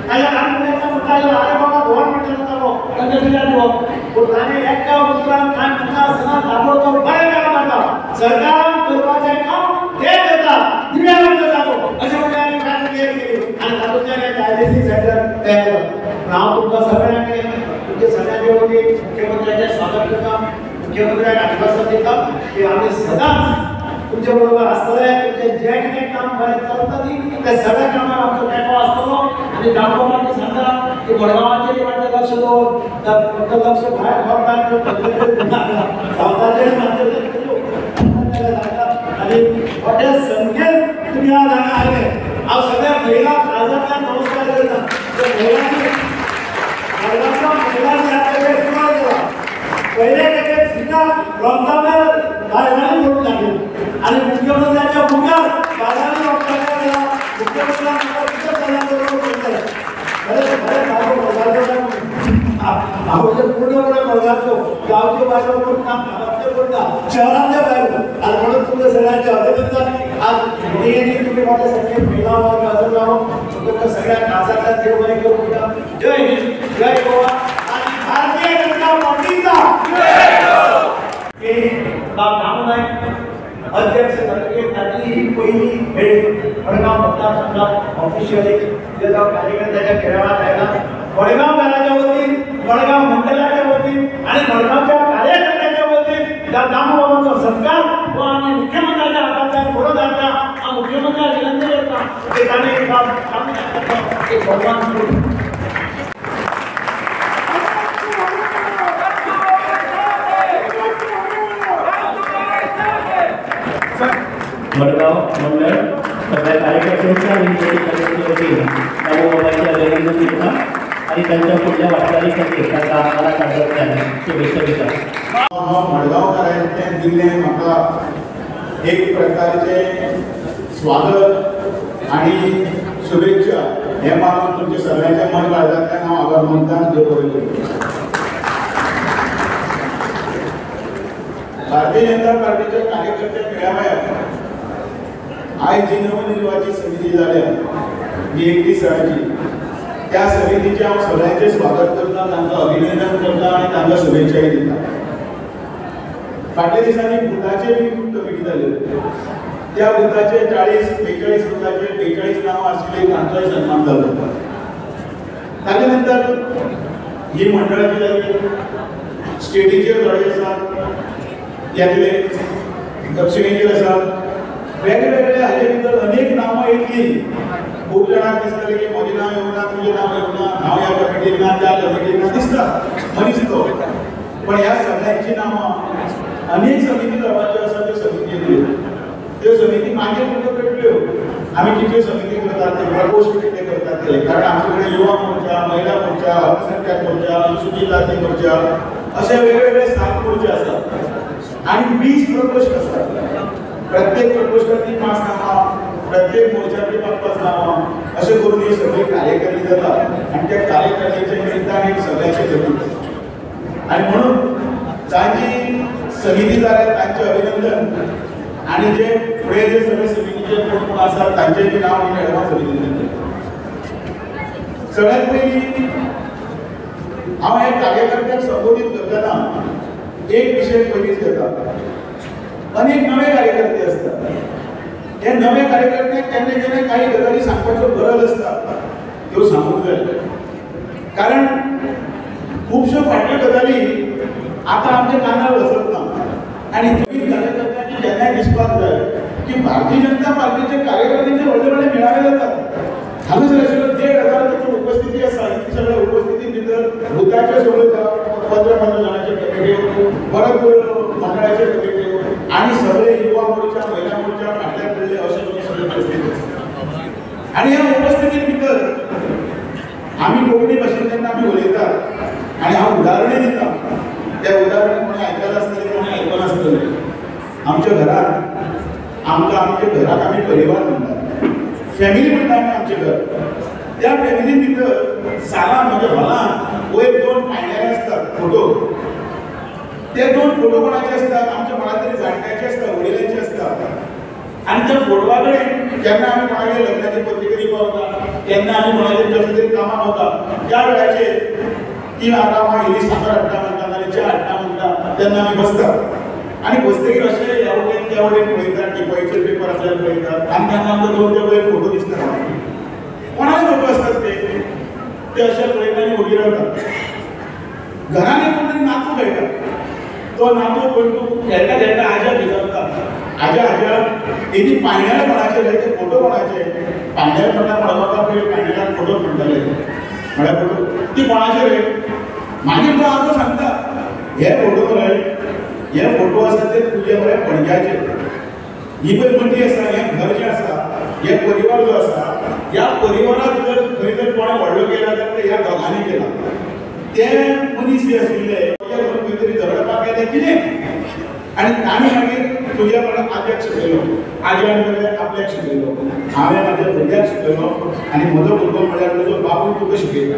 ताच्या काणकोणाचो म्हणटालो आरे बाबा गव्हर्नमेंटाचो जागो तांकां कित्याक दिवप पूण ताणें एका उतरान कांय म्हणटा आसतना ताबडतोब बरें काम करता सरकारान करपाचें काम ते करता दिव्यांगांचो जागो अशें म्हणलें आनी कांय क्लियर केली आनी तातूंतल्यान हें डायलिसीस सेंटर तयार जालें पूण हांव तुमकां सगळ्यांक तुमच्या सगळ्यांचे वतीन मुख्यमंत्र्याचें स्वागत करता मुख्यमंत्र्याक आश्वासन दिता की आमी सदांच तुमच्या बरोबर आसतले तुमचें जें कितें काम बरें चलता न्ही त्या सगळ्या कामार आमचो तेंको आसतलो आनी दाखोवपाक सांगता की मडगांवाचेर मातशें लक्ष दवर फक्त लक्ष भायर आनी मोठ्या संख्येन तुमी आज हांगा आयले हांव सगळ्या महिला काळजांतल्यान नमस्कार करता मडगांवच्या महिलांनी आपल्याकडे सुरवात केला पहिले खेपेक सुद्दां रमजानार बायलांनी म्हणून लागले आणि मुख्यमंत्र्यांच्या मुखार बायलांनी वक्तव्य केला मुख्यमंत्र्यांनी म्हाका कितें जाल्यार आवडे पूर्णपणे मडगांवचो गांवच्यो बायलो म्हणून काम गांवांतले करता शहरांतले बायलो आनी म्हणून तुमच्या सगळ्यांचे अभिनंदन आज मिटिंगेनी तुमी मोठे संख्येन महिला वर्ग हजर जावन तुमकां सगळ्या काळजांतल्यान देव बरें करूं म्हणटा जय हिंद जय गोवा आनी भारतीय जनता पार्टीचा बाब रामू नायक अध्यक्ष जातकीर ताची ही पहिली भेट मडगांव मतदारसंघात ऑफिशियली जावं कार्यकर्त्याच्या खेळात आयला मडगांवकारांच्या वतीन मडगांव मंडळाच्या वतीन आणि मडगांवच्या कार्यकर्त्यांच्या वतीन त्या दामोबाबांचो सत्कार हो आम्ही मुख्यमंत्र्याच्या हातांतल्यान फुडो धाडटा हांव मुख्यमंत्र्याक विनंती करता की ताणें एक काम एक भगवान करूं मडगाव मंडळ सगळ्या कार्यकर्त्यांच्या आणि दामोबाबांची अभिनंदन दिता आणि त्यांच्या पुढल्या वाटचालीसाठी त्यांचा आम्हाला कार्यकर्त्यांनी शुभेच्छा दिता मडगांवकारांचे दिल्लें म्हाका एक प्रकारचे स्वागत आणि शुभेच्छा हे मानून तुमचे सगळ्यांच्या मन काळजांतल्यान हांव आभार मानता देव बरें करूं भारतीय जनता पार्टीच्या कार्यकर्ते मेळाव्यात आज जी नवनिर्वाचित समिती जाल्या ही 31 सालाची त्या समितीचे हांव सगळ्यांचे स्वागत करता तांकां अभिनंदन करता आनी तांकां शुभेच्छाय दिता फाटल्या दिसांनी बुथाचे बी कमिटी जाल्यो त्या बुथाचे 40-45 बुथाचे 42 नांवां आशिल्लीं तांचोय सन्मान जालो ताचे नंतर ही मंडळाची जाल्ली स्टेटीचेर थोडे आसात यातले दक्षिणेचेर आसात वेगवेगळे हाजे भितर अनेक नांवां येतली खूब जाणांक दिसतलें की म्हजें नांव येवना तुजें नांव येवना हांव ह्या कमिटीन ना त्या कमिटीन ना दिसता मनीस तो पण ह्या सगळ्यांची नांवां अनेक समिती जावपाच्यो आसा त्यो समिती येतल्यो त्यो समिती मागीर तुमकां कळटल्यो आमी कितल्यो समिती करतात ते प्रकोष्ठ कितें करतात ते कारण आमचे कडेन युवा मोर्चा महिला मोर्चा अल्पसंख्याक मोर्चा अनुसूचित जाती मोर्चा अशे वेगवेगळे 7 मोर्चे आसात आनी 20 प्रकोष्ठ आसात प्रत्येक प्रकोष्ठांतली 5 नांवां प्रत्येक मोर्चातली 5-5 नांवां अशें करून ही सगळी कार्यकर्ती जाता आनी त्या कार्यकर्त्यांच्या निमित्तान एक सगळ्यांचे भेटी आनी म्हणून जांची समिती जाल्यार तांचें अभिनंदन आनी जे फुडें जे सगळे समितीचे कोण आसात तांचें बी नांव आमी एडवान्स अभिनंदन करता सगळ्यांत पयलीं हांव हे कार्यकर्त्यांक संबोधीत करतना एक विशय पयलींच घेता अनेक नवे कार्यकर्ते असतात हे नवे कार्यकर्त्यांक केन्ना केन्ना काही गजाली सांगपाच्यो गरज आसता त्यो सांगूंक जाय कारण खुबश्यो फाटल्यो गजाली आतां आमच्या कानार वचत ना आनी नवीन कार्यकर्त्यांनी जेन्नाय दिसपाक जाय की भारतीय जनता पार्टीचे कार्यकर्त्यांचे व्हडले व्हडले मेळावे जातात हांगासर आशिल्लो 1,500 उपस्थिती आसा इतली सगळ्या उपस्थिती भितर बुथाच्यो सगळ्यो 15-15 जाणांच्यो कमिट्यो परत मंडळाच्यो कमिट्यो आणि सगळे युवा मोर्चा महिला मोर्चा फाटल्यान पडले अशे सगळे उपस्थित आसात आणि ह्या उपस्थिती भितर आम्ही कोंकणी भाशेन जेन्ना आमी उलयतात आनी हांव उदाहरणें दिता त्या उदाहरण कोणी आयकलां आसतलें कोणी आयकनासतलें आमच्या घरांत आमकां आमच्या घराक आमी परिवार म्हणटात फॅमिली म्हणटा आमी आमचें घर त्या फॅमिलीन भितर सालान म्हणजे हॉलान वयर 2 पायण्यार आसतात फोटो ते 2 फोटो कोणाचे आसतात आमच्या कोणा तरी जाणट्याचे आसतात वडिलांचे आसतात आनी त्या फोटोवा कडेन जेन्ना आमी कोणागे लग्नाची पत्रिका दिवपाक वता तेन्ना आमी कोणाचेर कसले तरी कामाक वता त्या वेळाचेर ती आतां इली साखर हाडटा म्हणटा नाल्यार च्या हाडटा म्हणटा तेन्ना आमी बसतात आनी बसतकीर अशें ह्या वटेन त्या वटेन पळयतात टिपॉयचेर पेपर आसल्यार पळयतात आनी तेन्ना आमकां 2 ते वयर फोटो दिसता कोणाचे फोटो आसतात ते अशे पळयता आनी उबी रावतात घरान एक कोण तरी नातू खेळटा तो नातू कोण तूं खेळटा खेळटा आज्या भिजवता आज्या तेणी पायण्यार कोणाचे ते फोटो कोणाचे पायण्यार म्हणटा पळोवपाक पयलीं पायण्यार फोटो म्हणटाले म्हळ्यार फोटो ती कोणाचे रे मागीर तो आजो सांगता हे फोटो रे हे फोटो आसा ते तुजे बरे पणज्याचे ही पळय मंडी आसा हें घर जें आसा हे परिवार जो आसा ह्या परिवाराक जर खंय जर कोणें व्हडलो केला जाल्यार ते ह्या दोगांनी केला ते मनीस जे आशिल्ले ते खंय तरी झगडपाक गेले कितें आनी ताणी मागीर तुज्या बरोबर आज्याक शिकयलो आज्यान बरें आपल्याक शिकयलो हांवें म्हाज्या भुरग्याक शिकयलो आनी म्हजो भुरगो म्हळ्यार तुजो बापूय तुका शिकयता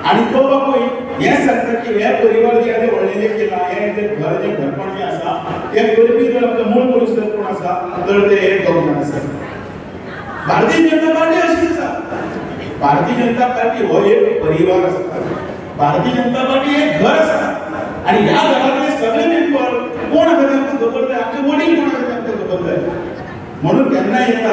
आनी तो बापूय हें सांगता की हे परिवार जे हांवें व्हडलेले केला हें जें घर जें घरपण जें आसा तें करपी जर आमचो मूळ मनीस जर कोण आसा तर ते हे 2 जाण आसात भारतीय जनता पार्टी अशीच आसा भारतीय जनता पार्टी हो एक परिवार आसा भारतीय जनता पार्टी एक घर आसा आनी ह्या घरांतले सगळे मेंबर कोण आसा ते आमकां खबर जाय आमचे वडील कोण आसा ते आमकां खबर जाय म्हणून केन्ना येता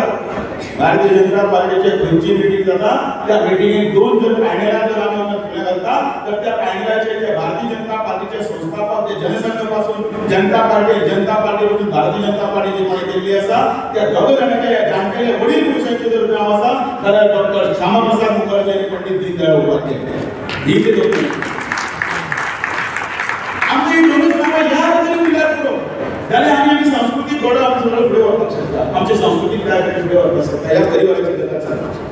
भारतीय जनता पार्टीचे खंयची मिटींग जाता त्या मिटिंगेक 2 जर पॅनलां जर आमी फुडें घालता तर त्या पॅनलाचे जे भारतीय जनता पार्टीचे संस्थापक जे जनसंघ पासून जनता पार्टी पासून भारतीय जनता पार्टी जी कोणी केल्ली आसा त्या दोग जाणांचे जाणटेले वडील पुरुशांचे जर नांव आसा जाल्यार डॉक्टर श्यामाप्रसाद मुखर्जी आनी पंडित दीनदयाळ उपाध्याय ही ते दोग आमची ही दोनूच नांवां ह्या बद्दल विचार करूं जाल्यार आमी सांस्कृतीक घोडो आमी सगळो फुडें व्हरपाक शकता आमचे सांस्कृतीक कार्य फुडें व्हरपाक शकता ह्या परिवाराची कथा चालपाक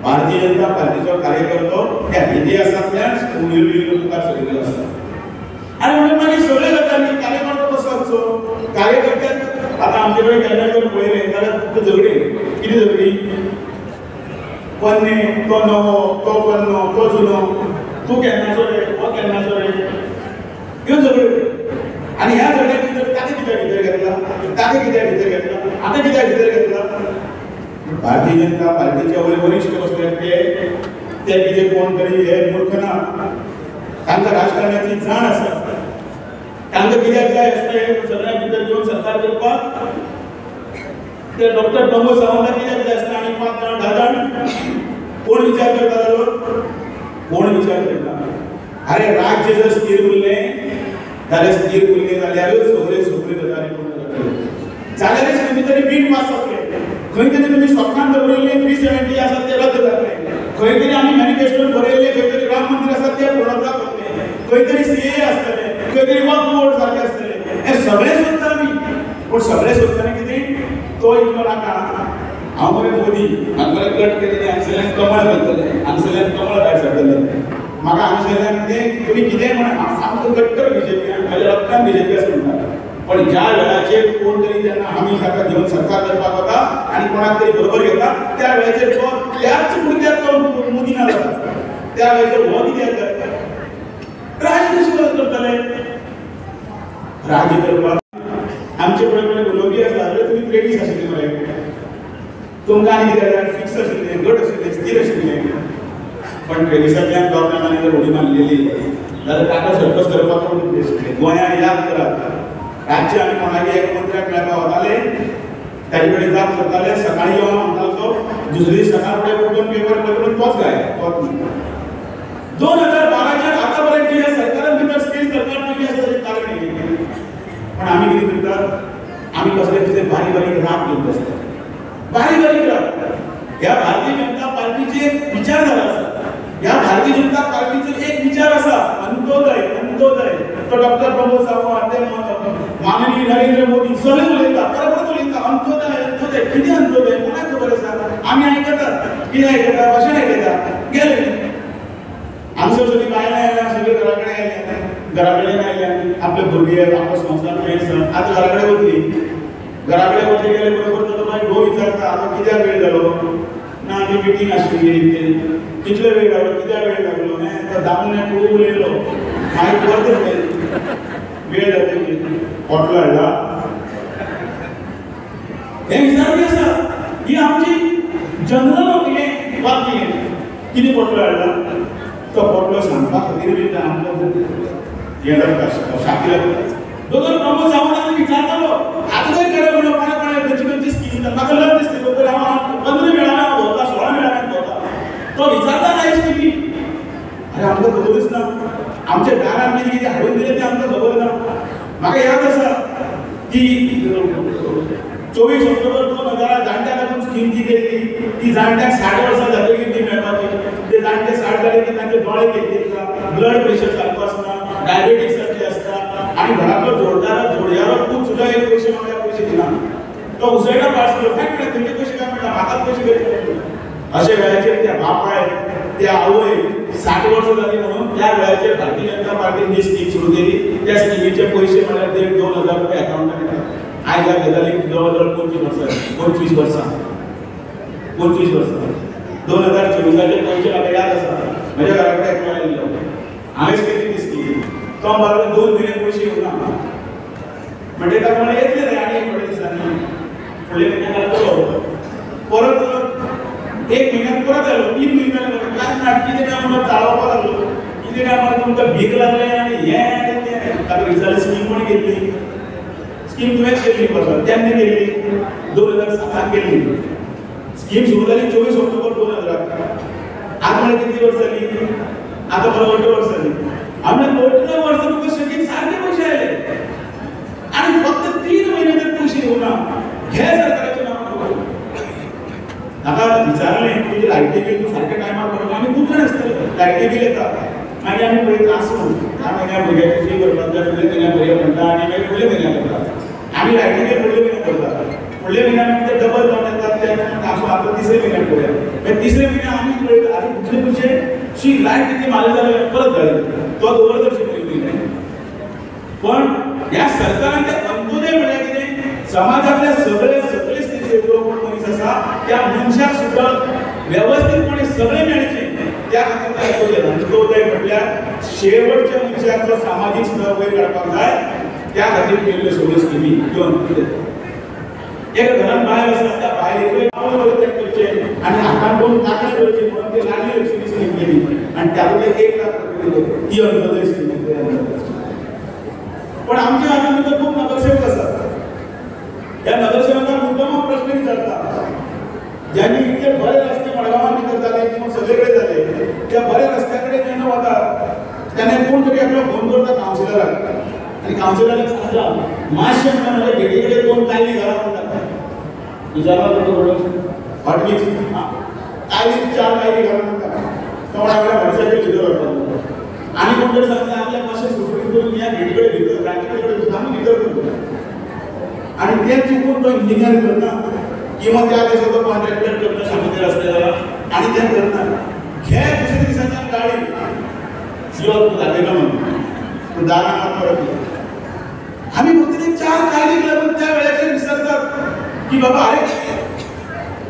भारतीय जनता पार्टीचो कार्यकर्तो त्या इतिहासांतल्यान मुखार सरिल्लो आसा आनी म्हणून मागीर सगळे गजाली कार्यकर्तो कसो आसचो कार्यकर्त्याक आतां आमचे कडेन केन्ना जर पळयलें जाल्यार फक्त झगडी कितें झगडी पन्ने तो नवो तो पन्नो तो जुनो तूं केन्नाचो रे हो केन्नाचो रे ह्यो झगड्यो आनी ह्या झगड्या भितर ताका कित्याक भितर घेतला ताका कित्याक भितर घेतला आतां कित्याक भितर घेतला भारतीय जनता पार्टीचे वरिश्ठ बसले ते कितें कोण तरी हे मूर्ख ना तांकां राजकारणाची जाण आसा तांकां कित्याक जाय आसता हे सगळ्या भितर घेवन सरकार करपाक ते डॉक्टर प्रमोद सावंताक कित्याक जाय आसता आनी 5 जाण 10 जाण कोण विचार करता जालो कोण विचार करता अरे राज्य जर स्थिर उरलें जाल्यार स्थिर उरलें जाल्यारूच सगळे गजाली पूर्ण जातल्यो जाल्यारच खंय तरी बील पास जातलें खंय तरी तुमी स्वप्नांत दवरिल्ले 370 आसा ते रद्द जातले खंय तरी आमी मॅनिफेस्टोन बरयल्ले खंय तरी राम मंदिर आसा ते पूर्णता जातले खंय तरी सीए आसतले खंय तरी वक्फ बोर्ड सारके आसतले हे सगळे सोदता आमी पूण सगळे सोदतना कितें तो इतलो नाका हांव बरें मोदी हांगा कट केलें हांगसरल्यान कमळ घालतले हांगसरल्यान कमळ भायर सरतले म्हाका हांगसरल्यान कितें तुमी कितें म्हण हांव सामको कट्टर बीजेपी म्हाज्या रक्तान बीजेपी आसा म्हणटा पण ज्या वेळाचेर कोण तरी जेन्ना आमी ताका घेवन सरकार करपाक वता आनी कोणाक तरी बरोबर घेता त्या वेळाचेर तो त्याच मुद्द्यार तो मोदीना जाता त्या वेळाचेर हो कित्याक करता राज्य कशें करतले राज्य करपाक आमचे कडेन उलोवपी आसा जाल्यार तुमी क्रेडीट आशिल्ले मरे तुमकां आनी कितें जाय फिक्स आशिल्लें गट आशिल्लें स्थिर आशिल्लें पण क्रेडिटांतल्यान गव्हर्मेंटांनी जर उडी मारलेली जाल्यार ताका सरकस करपाक आशिल्लें गोंयांत याद करात राज्य आनी कोणागे एक मंत्र्याक मेळपाक वताले ताजे कडेन जाप करताले सकाळी येवन म्हणटालो तो दुसरे दीस सकाळ फुडें उठून पेपर पळयतलो तोच गाय तोच 2012 आतां पर्यंत ह्या सरकारान भितर स्टेट सरकार केली आसा ताचें कारण हें पण आमी कितें करतात आमी कसले कितें बारीक बारीक राग घेवन बसतात बारीक बारीक राग ह्या भारतीय जनता पार्टीचे एक विचारधारा आसा ह्या भारतीय जनता पार्टीचो एक विचार आसा अंत्योदय तो डॉक्टर प्रमोद सावंत ते माननीय नरेंद्र मोदी सगळे उलयता परत उलयता अंत्योदय कितें अंत्योदय कोणाक खबर आसा आमी आयकतात कितें आयकता कशें आयकता गेले आमच्या सगळी बायला आयल्या सगळे घराकडे आयल्या घराकडे आयल्या आपले भुरगे आपले संसार फ्रेंड्स आता घराकडे वतली घराकडे वतले गेले बरोबर तर मागीर घोव विचारता आता कित्याक वेळ जालो ना आमी मिटींग आशिल्ली कितलो वेळ लागलो कित्याक वेळ लागलो तो दामने खूब उलयलो मागीर परत वेळ जातकीर पोटलो हाडला हे विचारली आसा ही आमची जनरल कितें वाक्य कितें पोटलो हाडला तो पोटलो सांगपा खातीर बी आमकां हें जाता शाकिरा दोतोर प्रमोद सावंतान विचारतालो आतां खंय केलें म्हणून कोणा कोणा खंयची स्कीम म्हाका लज दिसता दोतोर हांव 15 मेळाव्यान भोंवता 16 मेळाव्यान भोंवता तो विचारता काय स्किमी अरे आमकां खबर दिसना आमच्या दारान कितें कितें हाडून दिलें तें आमकां खबर ना म्हाका याद आसा की 24 ऑक्टोबर 2000 जाणट्या लागून स्कीम जी केली ती जाणट्यांक 60 वर्सां जातकीर ती मेळपाची ते जाणटे 60 जाले की तांचे दोळे केल्ले ब्लड प्रेशर सारको आसना डायबेटीस सारके आसता आनी घरातलो जोडयारो खूब सुद्दां एक पयशे मागल्यार पयशे दिना तो उसळटा पार्सल काय तेंचे पयशे काय म्हणटा म्हाकाच पयशे घेतले अशे वेळाचेर त्या बापाय त्या आवय 60 वर्सां जाली म्हणून त्या वेळाचेर भारतीय जनता पार्टीन जी स्कीम सुरू केली त्या स्किमीचे पयशे म्हळ्यार 1,500 रुपया अकाउंटान येतात आज ह्या गजालीक जवळ जवळ 25 वर्सां 2024चे पयशे म्हाका याद आसा म्हज्या घरा कडेन एकलो आयिल्लो हांवेंच केली ती स्कीम तो बाबा 2 म्हयने पयशे येवना म्हणजे ताका म्हणलें येतले रे आनी थोड्या दिसांनी फुडल्या म्हयन्याक जातलो परत 1 म्हयन्याक परत आयलो 3 म्हयने जाले काय ना कितें काय म्हणून चाळोवपाक लागलो कितें काय म्हणून तुमकां भीक लागले आनी हें आनी तें ताका विचारलें स्कीम कोणी घेतली स्कीम तुवेंच केल्ली बरोबर तेन्ना केल्ली 2007 केल्ली स्कीम सुरू जाली 24 ऑक्टोबर 2000 आतां म्हळ्यार कितली वर्स जाली आतां मला 8 वर्स जाली आमी 8 वर्स तुका स्कीम सारके पयशे आयले आनी फक्त 3 म्हयने तरी पयशे येवना हे सरकाराचें नांव ताका विचारलें तुजी लायटी बील तूं सारके टायमार भरता आमी खूब जाण आसतले लायटी बील येता मागीर आमी पळयता आसूं ह्या म्हयन्याक भुरग्याची फी भरपाक जाय फुडल्या म्हयन्याक भरया म्हणटा आनी मागीर फुडल्या म्हयन्याक येता आमी लायटी बील फुडल्या म्हयन्याक भरता फुडल्या म्हयन्याक ते डबल जावन येतात तेन्ना आसूं आतां तिसऱ्या म्हयन्याक पळया मागीर तिसऱ्या म्हयन्याक आमी पळयता आनी दुसरे पयशे शी लायट कितें मारले जाल्यार परत घाली तो दवरता म्हयने पण ह्या सरकारान ते अंत्योदय म्हळ्यार कितें समाजातले सगळे स्थितीचो कोण मनीस आसा त्या मनशाक सुद्दां व्यवस्थितपणे सगळे मेळचे त्या खातीर अंत्योदय म्हटल्यार शेवटच्या मनशाचो सामाजीक स्तर वयर काडपाक जाय त्या खातीर केल्ल्यो सगळ्यो स्किमी त्यो अंत्योदय एक घरान बायल आसा त्या बायलेचो नांव वयर करचे आनी हातान दोन कांकडे करचे म्हणून ते लाडली लक्ष्मी स्कीम केली आनी त्यातून 1 लाख रुपया दिले ती अंत्योदय स्कीम पण आमच्या हातान भितर खूब नगरसेवक आसात ह्या नगरसेवकांक मुद्दम प्रश्न विचारता ज्यांनी इतले बरे रस्ते मडगांवां भितर जाले किंवा सगळे कडेन जाले त्या बऱ्या रस्त्या कडेन जेन्ना वतात तेन्ना कोण तरी आपलो फोन करता कावन्सिलराक आनी कावन्सिलराक सांगता मातशें म्हणून म्हज्या गेटी कडेन 2 कायली घाला म्हणटा विचारला तो हॉटमिक्स कायली 4 कायली घाला म्हणटा तो आपल्या वर्साचे भितर व्हरता आनी कोण तरी सांगता आपल्या मातशें सुटसूटीत करून ह्या गेटी कडेन भितर ब्रांचे कडेन आमी भितर करता आनी तें चुकून तो इंजिनियर करता किंवा त्या दिसाचो कॉन्ट्रॅक्टर करता समिती रस्त्याला आनी तें करता घे दुसऱ्या दिसाच्यान गाडी यो तूं दाखयता म्हणून तूं दारान परत आमी फक्त ते 4 कायदीक लागून त्या वेळाचेर विसरतात की बाबा अरे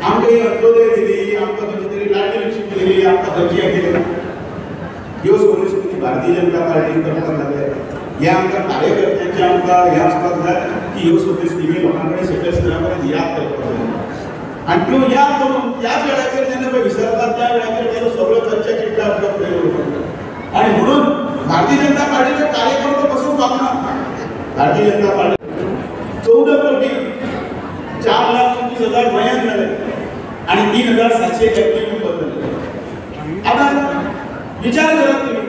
आमकां ही अंत्योदय दिली आमकां खंयची तरी लाडली लक्ष्मी दिली आमकां खंयची हें दिली ह्यो सगळ्यो स्किमी भारतीय जनता पार्टीन करपाक लागले हे आमकां कार्यकर्त्यांचे आमकां हें आसपाक जाय की ह्यो सगळ्यो स्किमी लोकां कडेन सकयल स्तरा पर्यंत याद करपाक जाय आनी त्यो याद करून त्याच वेळाचेर जेन्ना पळय विसरतात त्या वेळाचेर तेजो सगळो कच्च्या चिट्टा आपल्याक प्रयोग करता आनी म्हणून भारतीय जनता पार्टीचे कार्यकर्ते पसून पावना भारतीय जनता पार्टी 14 कोटी 4,25,000 गोंयांत जाले आनी 3,700 कॅबिनेट मेंबर जाले आतां विचार करात तुमी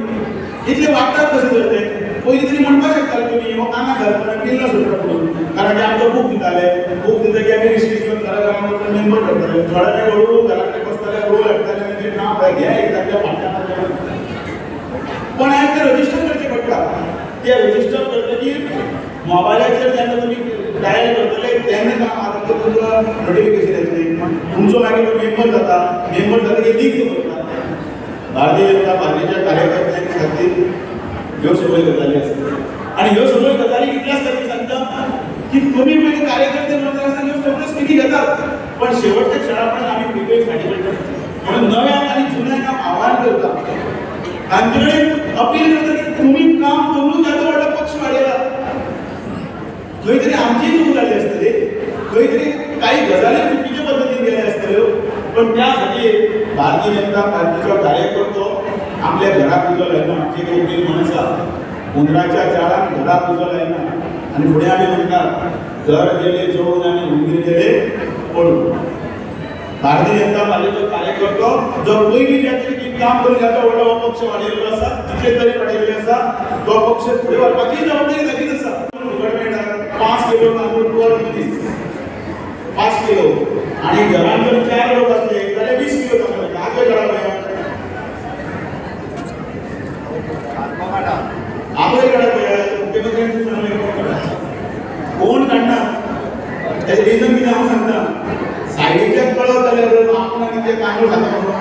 इतले वागतात कशे तर ते पयलीं तरी म्हणपाक शकताले तुमी हो काना घालतना किल्लो सुटता म्हणून कारण ते आमकां बूक दिताले बूक दिता आमी रिसीव घेवन घरा घरा मेंबर करताले थोडे ते हळू घरा कडेन बसताले रोल हाडटाले आनी ते नांव घे एकदांच्या फाटल्यान पण हांवें तें रजिस्टर करचें पडटा तें रजिस्टर करतकीर मोबायलाचेर जेन्ना तुमी डायल करतले तेन्ना तुमकां नोटिफिकेशन येतली तुमचो मागीर मेंबर जाता की लीक करता भारतीय जनता पार्टीच्या कार्यकर्त्यां खातीर ह्यो सगळ्यो गजाली आसतात आनी ह्यो सगळ्यो गजाली इतल्याच खातीर सांगता की तुमी पयलीं कार्यकर्ते म्हणटा आसतना ह्यो सगळ्यो स्थिती घेतात पण शेवटच्या क्षणापर्यंत आमी वेगळी फाटी पडटा म्हणून नव्याक आनी जुन्याक आव्हान करता तांचे कडेन अपील करता की तुमी काम करूनच येदो व्हडलो पक्ष वाडयला खंय तरी आमची चूक जाली आसतली खंय तरी काही गजाली चुकीच्या पद्दतीन गेले आसतल्यो पण त्या खातीर भारतीय जनता पार्टीचो कार्यकर्तो आपल्या घराक उजो लायना जे काही बिल म्हण आसा उंदराच्या चाळान घराक उजो लायना आनी फुडें आमी म्हणटात घर गेले जोडून आनी हुंदीर गेले पळून भारतीय जनता पार्टीचो कार्यकर्तो जो पयलीं ज्या तरेन काम करून येता व्हडलो पक्ष वाडयल्लो आसा जितले तरी वाडयल्ले आसा तो पक्ष फुडें व्हरपाची जबाबदारी ताचीच आसा 5 किलो तांदूळ पर मनीस 5 किलो आणि घरान जर 4 लोक असले जाल्यार 20 किलो तांदूळ आगे घरा पळया आपले घरा पळया मुख्यमंत्र्यांनी सांगलें कोण काडना त्याचे रिजन कितें हांव सांगता सायडीच्याक कळत जाल्यार आपण आनी ते तांदूळ खाता म्हणून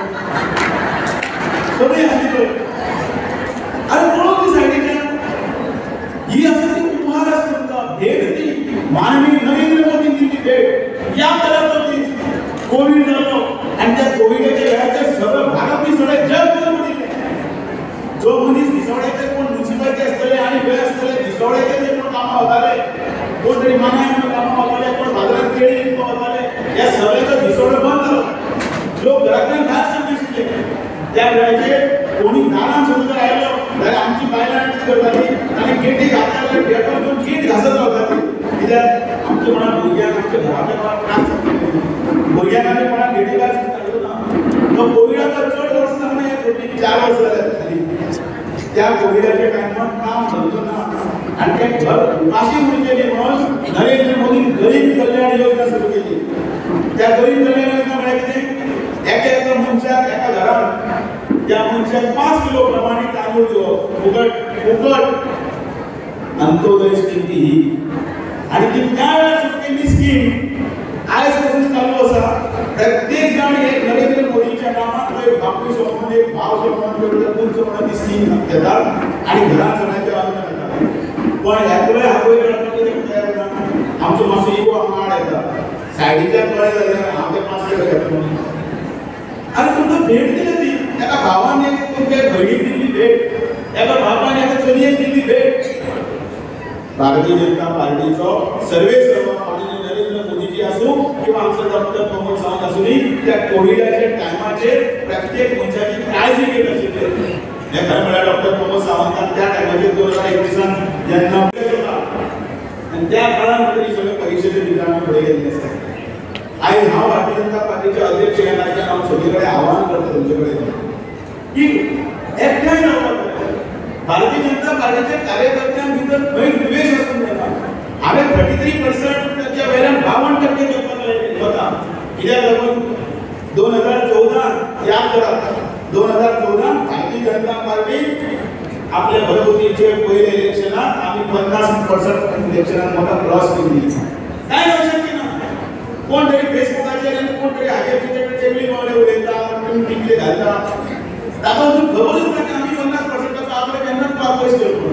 सगळीं आसली पळय आरे पळोवंक ती सायडीच्यान ही आसा ती उपहार आसता भेट ती मानवी नरेंद्र मोदी दिल्ली भेट या तरार कोविड जालो आणि त्या कोविडच्या वेळाचेर सगळं भारत सगळें जग पडिल्लें जो मनीस दिसवड्याचे कोण मुन्सिपालिटी आसतले आनी वेळ आसतले दिसवड्याचे जे कोण कामां वताले कोण तरी मानाय कामां वताले कोण बाजारात केळी विकपाक वताले ह्या सगळ्याचो दिसवडो बंद जालो लोक घरांतल्यान भायर सरनाशिल्ले त्या वेळाचेर कोणी दारान सुद्दां आयलो जाल्यार आमची बायलां कितें करताली आनी गेटीक हातार डेटॉल घेवन गेट घासत रावताली कित्याक आमच्या कोणाक भुरग्यांक आमच्या घरांतल्या कोणाक त्रास जातले भुरग्यांक आमी कोणाक गेटी भायर सरताल्यो ना तो कोविडाचो चड वर्स जावना ह्या कोविडीक 4 वर्स जाल्यात खाली त्या कोविडाच्या टायमार काम धंदो ना आनी ते घर उपाशी उरचेली म्हणून नरेंद्र मोदी गरीब कल्याण योजना सुरू केली त्या गरीब कल्याण योजना म्हळ्यार कितें एका मनशाक एका घरान त्या मनशाक 5 किलो प्रमाणीत तांदूळ दिवप फुकट अंत्योदय स्कीम ही आणि ती त्या वेळार सुरू केल्ली स्कीम आयज पासून चालू आसा प्रत्येक जण एक नरेंद्र मोदीच्या नामात एक बापूय सोमोन एक भाव सोमोन करता तुमचो म्हणून ती स्कीम घेतात आणि घरात सगळ्यांचे अनुदान येतात पण ह्यातले हातोय करपाक कितें तयार ना आमचो मातसो इगो आंगाड येता सायडीच्यान कळ्ळें जाल्यार हांव ते 5 किलो घेता म्हणून अरे तुमकां भेट दिली ती एका भावान एक तुमच्या भयणीक दिल्ली भेट एका बापान एका चलयेक दिल्ली भेट भारतीय जनता पार्टीचो सर्वे सर्व माननीय नरेंद्र मोदीजी आसूं किंवा आमचो डॉक्टर प्रमोद सावंत आसूं त्या कोविडाच्या टायमाचेर प्रत्येक मनशाची काळजी घेत आशिल्ले हे खरें म्हळ्यार डॉक्टर प्रमोद सावंतान त्या टायमाचेर 2021 जेन्ना आनी त्या काळान तरी सगळे परीक्षेचे निकाल फुडें गेल्ले आसात आयज हांव भारतीय जनता पार्टीचे अध्यक्ष ह्या नात्यान हांव सगळे कडेन आव्हान करता तुमचे कडेन की एकठांय रावपाक भारतीय जनता पार्टीच्या कार्यकर्त्यां भितर खंय द्वेष आसूंक जायना हांवें 33% च्या वेल्यान 52% करपाक लायिल्ली वता कित्याक लागून 2014 याद करा 2014 भारतीय जनता पार्टी आपल्या भरभुतीचे पयले इलेक्शनात आमी 50% इलेक्शनात म्हाका क्रॉस केली काय लक्षात केना कोण तरी फेसबुकाचेर आनी कोण तरी हाजेर तिचेर टेबली मावले उलयता कोण टिकले घालता ताका अजून खबरच ना की आमी 50% आकडे केन्नाच पास करतो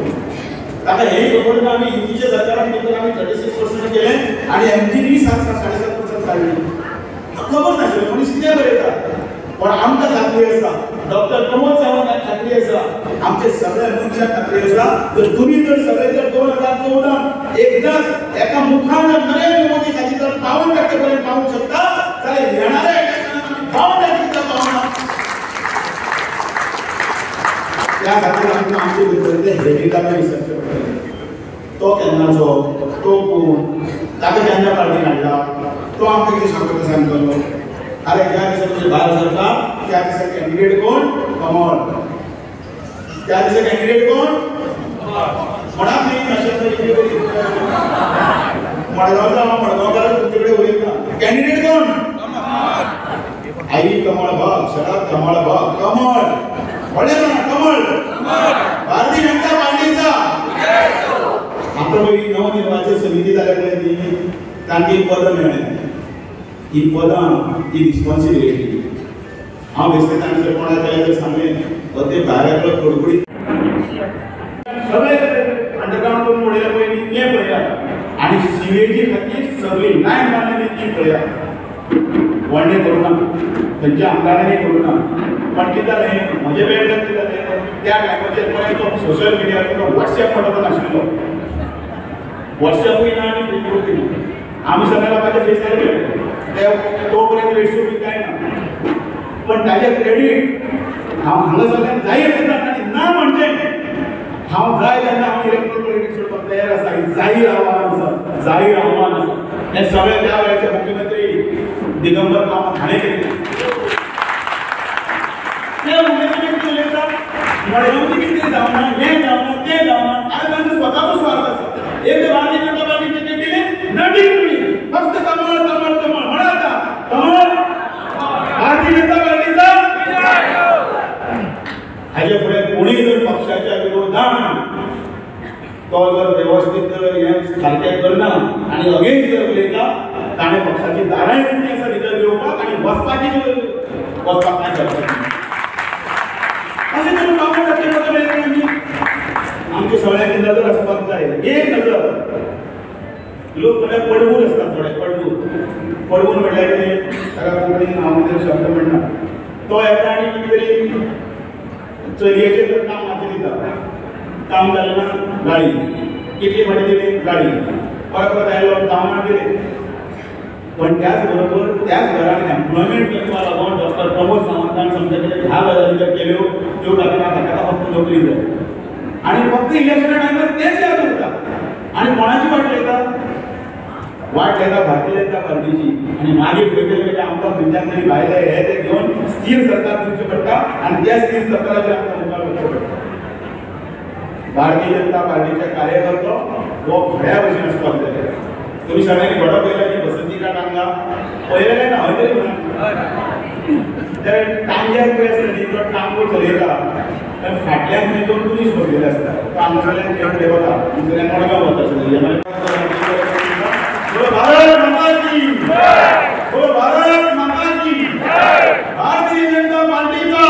ताका हेय खबर ना आमी युतीच्या सरकारान भितर आमी 36% केले आणि एमजीनी 7.5% काडली खबर नाशिल्लें मनीस कितें बरयता पण आमकां खात्री आसा डॉक्टर प्रमोद सावंताक खात्री आसा आमचे सगळे मनशाक खात्री आसा जर तुम्ही जर सगळे जर 2014 एकदाच एका मुखान नरेंद्र मोदी खातीर जर 52% पर्यंत पावूंक शकता जाल्यार येणाऱ्या इलेक्शनात आमी 52% पावना त्या खातीर आमकां आमचे भितर ते हेजिकाने विसरचे पडटले तो केन्नाचो तो कोण ताका केन्ना पार्टीन हाडला तो आमकां कितें सांगतलो अरे ज्या दिसा तुझे भायर सरता त्या दिसा कॅन्डिडेट कोण कमळ त्या दिसा कॅन्डिडेट कोण म्हणा नाही अशा मडगावचा हांव मडगावकार तुमचे कडेन उलयता कॅन्डिडेट कोण आई कमळ भाग शरद कमळ भाग कमळ व्हडलें ना कमळ भारतीय जनता पार्टीचा आतां पयलीं नवनिर्वाचन समिती जाल्या पळय ती तांकां पदां मेळ्ळीं ही पदां ही रिस्पॉन्सिबिलिटी हांव वेवस्थीत आनी जर कोणाक केलें जर सांगलें ते भायर येतलो खडखडीत सगळे अंडरग्राउंड करून उडयल्या पयलीं तें पळयात आनी सिवेजी खातीर सगळी लायन बांदलेली ती पळयात. वंडे करूं ना खंयच्या आमदारांनी करूं ना पण कितें जालें म्हजें वेळ कितें जालें त्या टायमाचेर पळय तो सोशल मिडियाचेर तो वॉट्सॅप म्हणटा तो नाशिल्लो. वॉट्सॅपूय ना आनी फेसबूकूय ना. आमी सगळ्या लोकांचे फेस केले तो पर्यंत फेसबूक कांय ना पण ताजें क्रेडीट हांव हांगासरल्यान जाय तेन्ना आनी ना म्हणजे हांव जाय तेन्ना हांव इलेक्ट्रॉन पॉलिटिक्स सोडपाक तयार आसा. जाहीर आव्हान आसा, जाहीर आव्हान आसा. हे सगळे त्या वेळाचे मुख्यमंत्री दिगंबर कामत हाणें केलें. ते मुख्यमंत्री उलयतात मडगांवची कितें जावना हें जावना तें जावना आनी तांचो स्वताचो स्वार्थ आसा. एक भारतीय जनता पार्टीचे टिकेट दिली नटी तुमी फक्त कमळ कमळ कमळ म्हणा आता कमळ भारतीय जनता पार्टीचा हाजे फुडें कोणीय जर पक्षाच्या विरोधान तो जर व्यवस्थीत जर हें सारकें करना आनी अगेन्स्ट जर उलयता ताणें पक्षाची दारांय उक्ती आसा भितर येवपाक आनी वचपाक कांय करपाक अशें करून कामां करचें आमचे सगळ्यांची नजर आसपाक जाय. एक नजर लोक म्हळ्यार पडवून आसतात थोडे पडवून म्हळ्यार कितें ताका कोंकणीन हांव कितें शब्द म्हणना तो येता आनी कितें तरी चलयेचें जर काम हाती दिता काम जालें ना गाडी कितली फाटी दिली गाडी परत आयलो कामाक गेले पण त्याच बरोबर त्याच घरान एम्प्लॉयमेंट करपाक लागून डॉक्टर प्रमोद सावंतान समजा कितें 10 गजाली जर केल्यो त्यो खातीर ताका फक्त नोकरी जाय आनी फक्त इलेक्शना टायमार तेच याद उरता आनी कोणाची वाट लायता भारतीय जनता पार्टीची आनी मागीर पळयतले आमकां खंयच्यान तरी भायले हे ते घेवन स्थिर सरकार दिवचें पडटा आनी त्या स्थिर सरकाराचेर आमकां मुखार वचचें पडटा. भारतीय जनता पार्टीचे कार्यकर्तो हो खऱ्या भशेन आसपाक जाय. तुम्ही सगळ्यांनी घोडो पळयला की बसंती का टांगा पळयलें ना हय तरी म्हणा त्या टांग्याक पळय आसता न्ही तो टांगो चलयता तर फाटल्यान खंय दोन पुलीस बसलेले आसता तो हांगासरल्यान ते कडेन वता दुसऱ्यान मडगांव वता सगळे भारत माता की जय भारत माता की जय भारतीय जनता पार्टीचा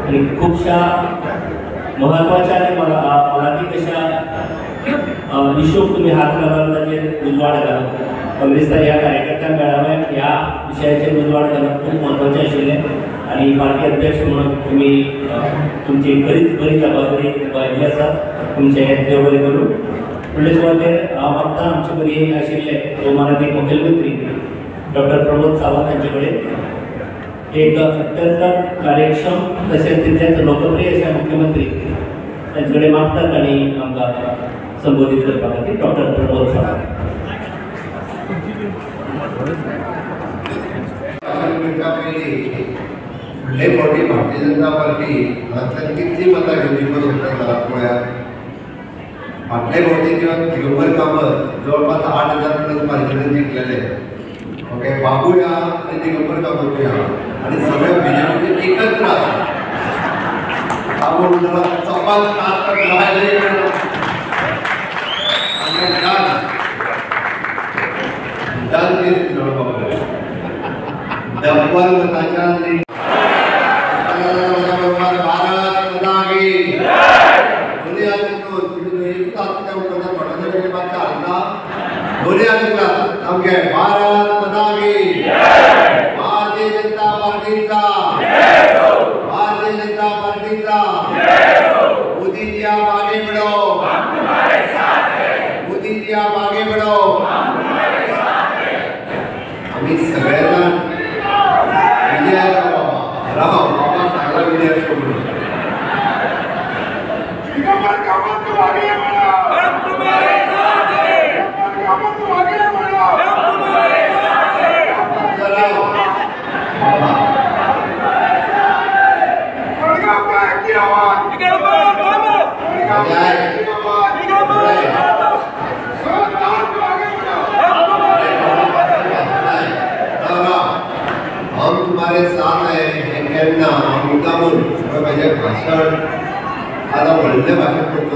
आणि खूपशा महत्वाच्या आणि मराठी कशा इश्यूक तुम्ही हात घालून ताचेर उजवाड घालप काँग्रेसच्या ह्या कार्यकर्त्यां मेळाव्यात ह्या विशयाचेर उजवाड घालप खूप महत्वाचें आशिल्लें आणि पार्टी अध्यक्ष म्हणून तुम्ही तुमची बरी जबाबदारी निभायली आसा. तुमचे देव बरें करूं. फुडले सुवातेर हांव मागता आमचे बरी आशिल्ले भोवमानाचे मुखेलमंत्री डॉक्टर प्रमोद सावंत हांचे कडेन एक अत्यंत कार्यक्षम तशेंच तितलेच लोकप्रिय अशे मुख्यमंत्री तांचे कडेन मागतात आनी आमकां संबोधीत करपा खातीर डॉक्टर प्रमोद सावंत. फुडले फावटी भारतीय जनता पार्टी हांगांतल्यान कितली मतां घेवन जिखूंक शकता घरात पळयात. फाटले फावटी दिगंबर कामत जवळपास 8,000 प्लस मार्जिनान जिखलेले. ओके बाबूय आहा आनी दिगंबर कामतूय आहा आनी सगळे बीजेपीचे एकत्र आसा. कामत चपाल कात लायले डाल केस जोडपाक डब्बल मताच्या भारत माता की भारतीय जनता पार्टीचा भारतीय जनता पार्टीचा मोदी जी आप आगे बढ़ो मोदी जी आप आगे बढ़ो. आम्ही सगळ्यांना विजयाचा बाबा राम बाबा सगळा विजय सोडून हम तुम्हारे साथ हैं कहना हम मुद्दामून माझे भाषण आता व्हडले भाशेन करतो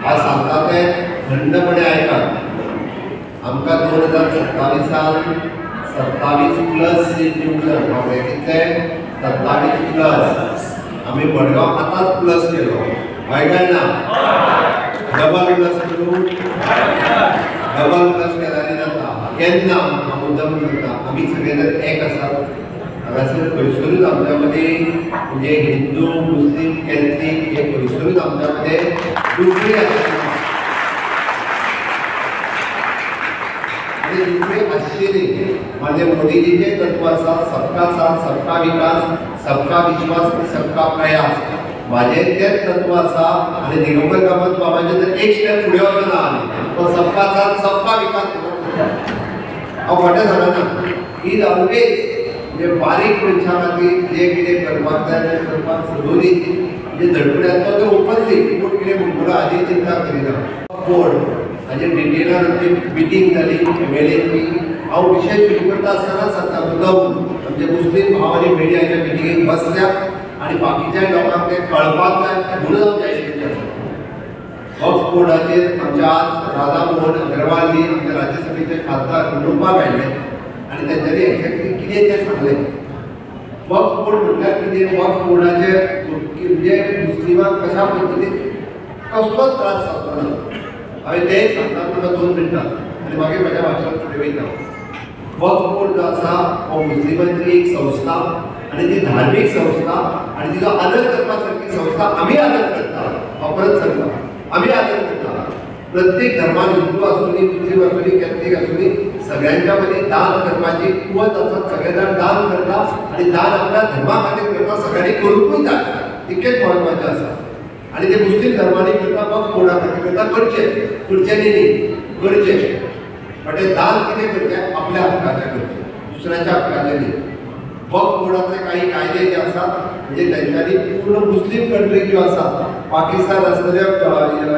आज सांगता ते थंडपणे ऐकात. आमकां 2027 27+ सीट निवडलं काँग्रेसीचे 27+. आम्ही मडगाव आताच प्लस केलो काय ना डबल प्लस करू डबल प्लस केल्याने जाता केन्ना मुद्दम करता आम्ही सगळे जर एक आसात हांगासर खंयसरूच आमच्या मदीं म्हणजे हिंदू मुस्लीम कॅथलीक हे खंयसरूच आमच्या मदें दुसरी आसना दुसरे आशिल्ली म्हणजे मोदीजीचे तत्व आसा सबका साथ सबका विकास सबका विश्वास आणि सबका प्रयास माझे तेच तत्व आसा आणि दिगंबर कामत बाबाचे तर एक स्टेप फुडें वचना आनी तो सबका साथ सबका विकास हांव खोटें सांगना ही ऑलवेज म्हणजे बारीक मनशां खातीर जे कितें करपाक जाय तें करपाक सोदून म्हणजे धडपड्याचो तो ओपनली कोण कितें म्हणटलो हाजी चिंता करिना बोर्ड हाजे डिटेलान आमची मिटींग जाली एमएलएची हांव विशेष सुरू करता आसतना सद्दां मुद्दाम आमचे मुस्लीम भाव आनी भयणी हाच्या मिटींगेक बसल्या आनी बाकीच्या लोकांक तें कळपाक जाय म्हणून हांव जाहीर केलें वक्फ बोर्डाचेर आमच्या आज राधा मोहन अग्रवालजी आमच्या राज्यसभेचे खासदार म्हणूपाक आयले आनी तेंच्यांनी एक्झॅक्टली कितें तें सांगलें वक्फ बोर्ड म्हटल्यार कितें वक्फ बोर्डाचेर म्हणजे मुस्लिमांक कशा पद्दतीन कसलोच त्रास जावचो ना हांवें तें सांगता तुमकां 2 मिनटां आनी मागीर म्हाज्या भाशणान फुडें वयता वक्फ बोर्ड जो आसा हो मुस्लिमांची एक संस्था आनी ती धार्मीक संस्था आनी तिचो आदर करपा सारकी संस्था आमी आदर करता हांव परत सांगता आमी आदर करता प्रत्येक धर्मान हिंदू आसूं मुस्लीम आसूं कॅथलीक आसूं सगळ्यांच्या मदीं दान करपाची कुवत आसा सगळे जाण दान करता आनी दान आपल्या धर्मा खातीर करता सगळ्यांनी करूंकूय जाय तितकेंच म्हत्वाचें आसा आनी ते मुस्लीम धर्मांनी करता वक्फ बोर्डा खातीर करता करचें न्ही करचें पण ते दान कितें करचें आपल्या हक्काचें करचें दुसऱ्याच्या हक्काचें न्ही वक्फ बोर्डाचे काही कायदे जे आसात म्हणजे तेंच्यांनी पूर्ण मुस्लीम कंट्री ज्यो आसात पाकिस्तान आसतल्यो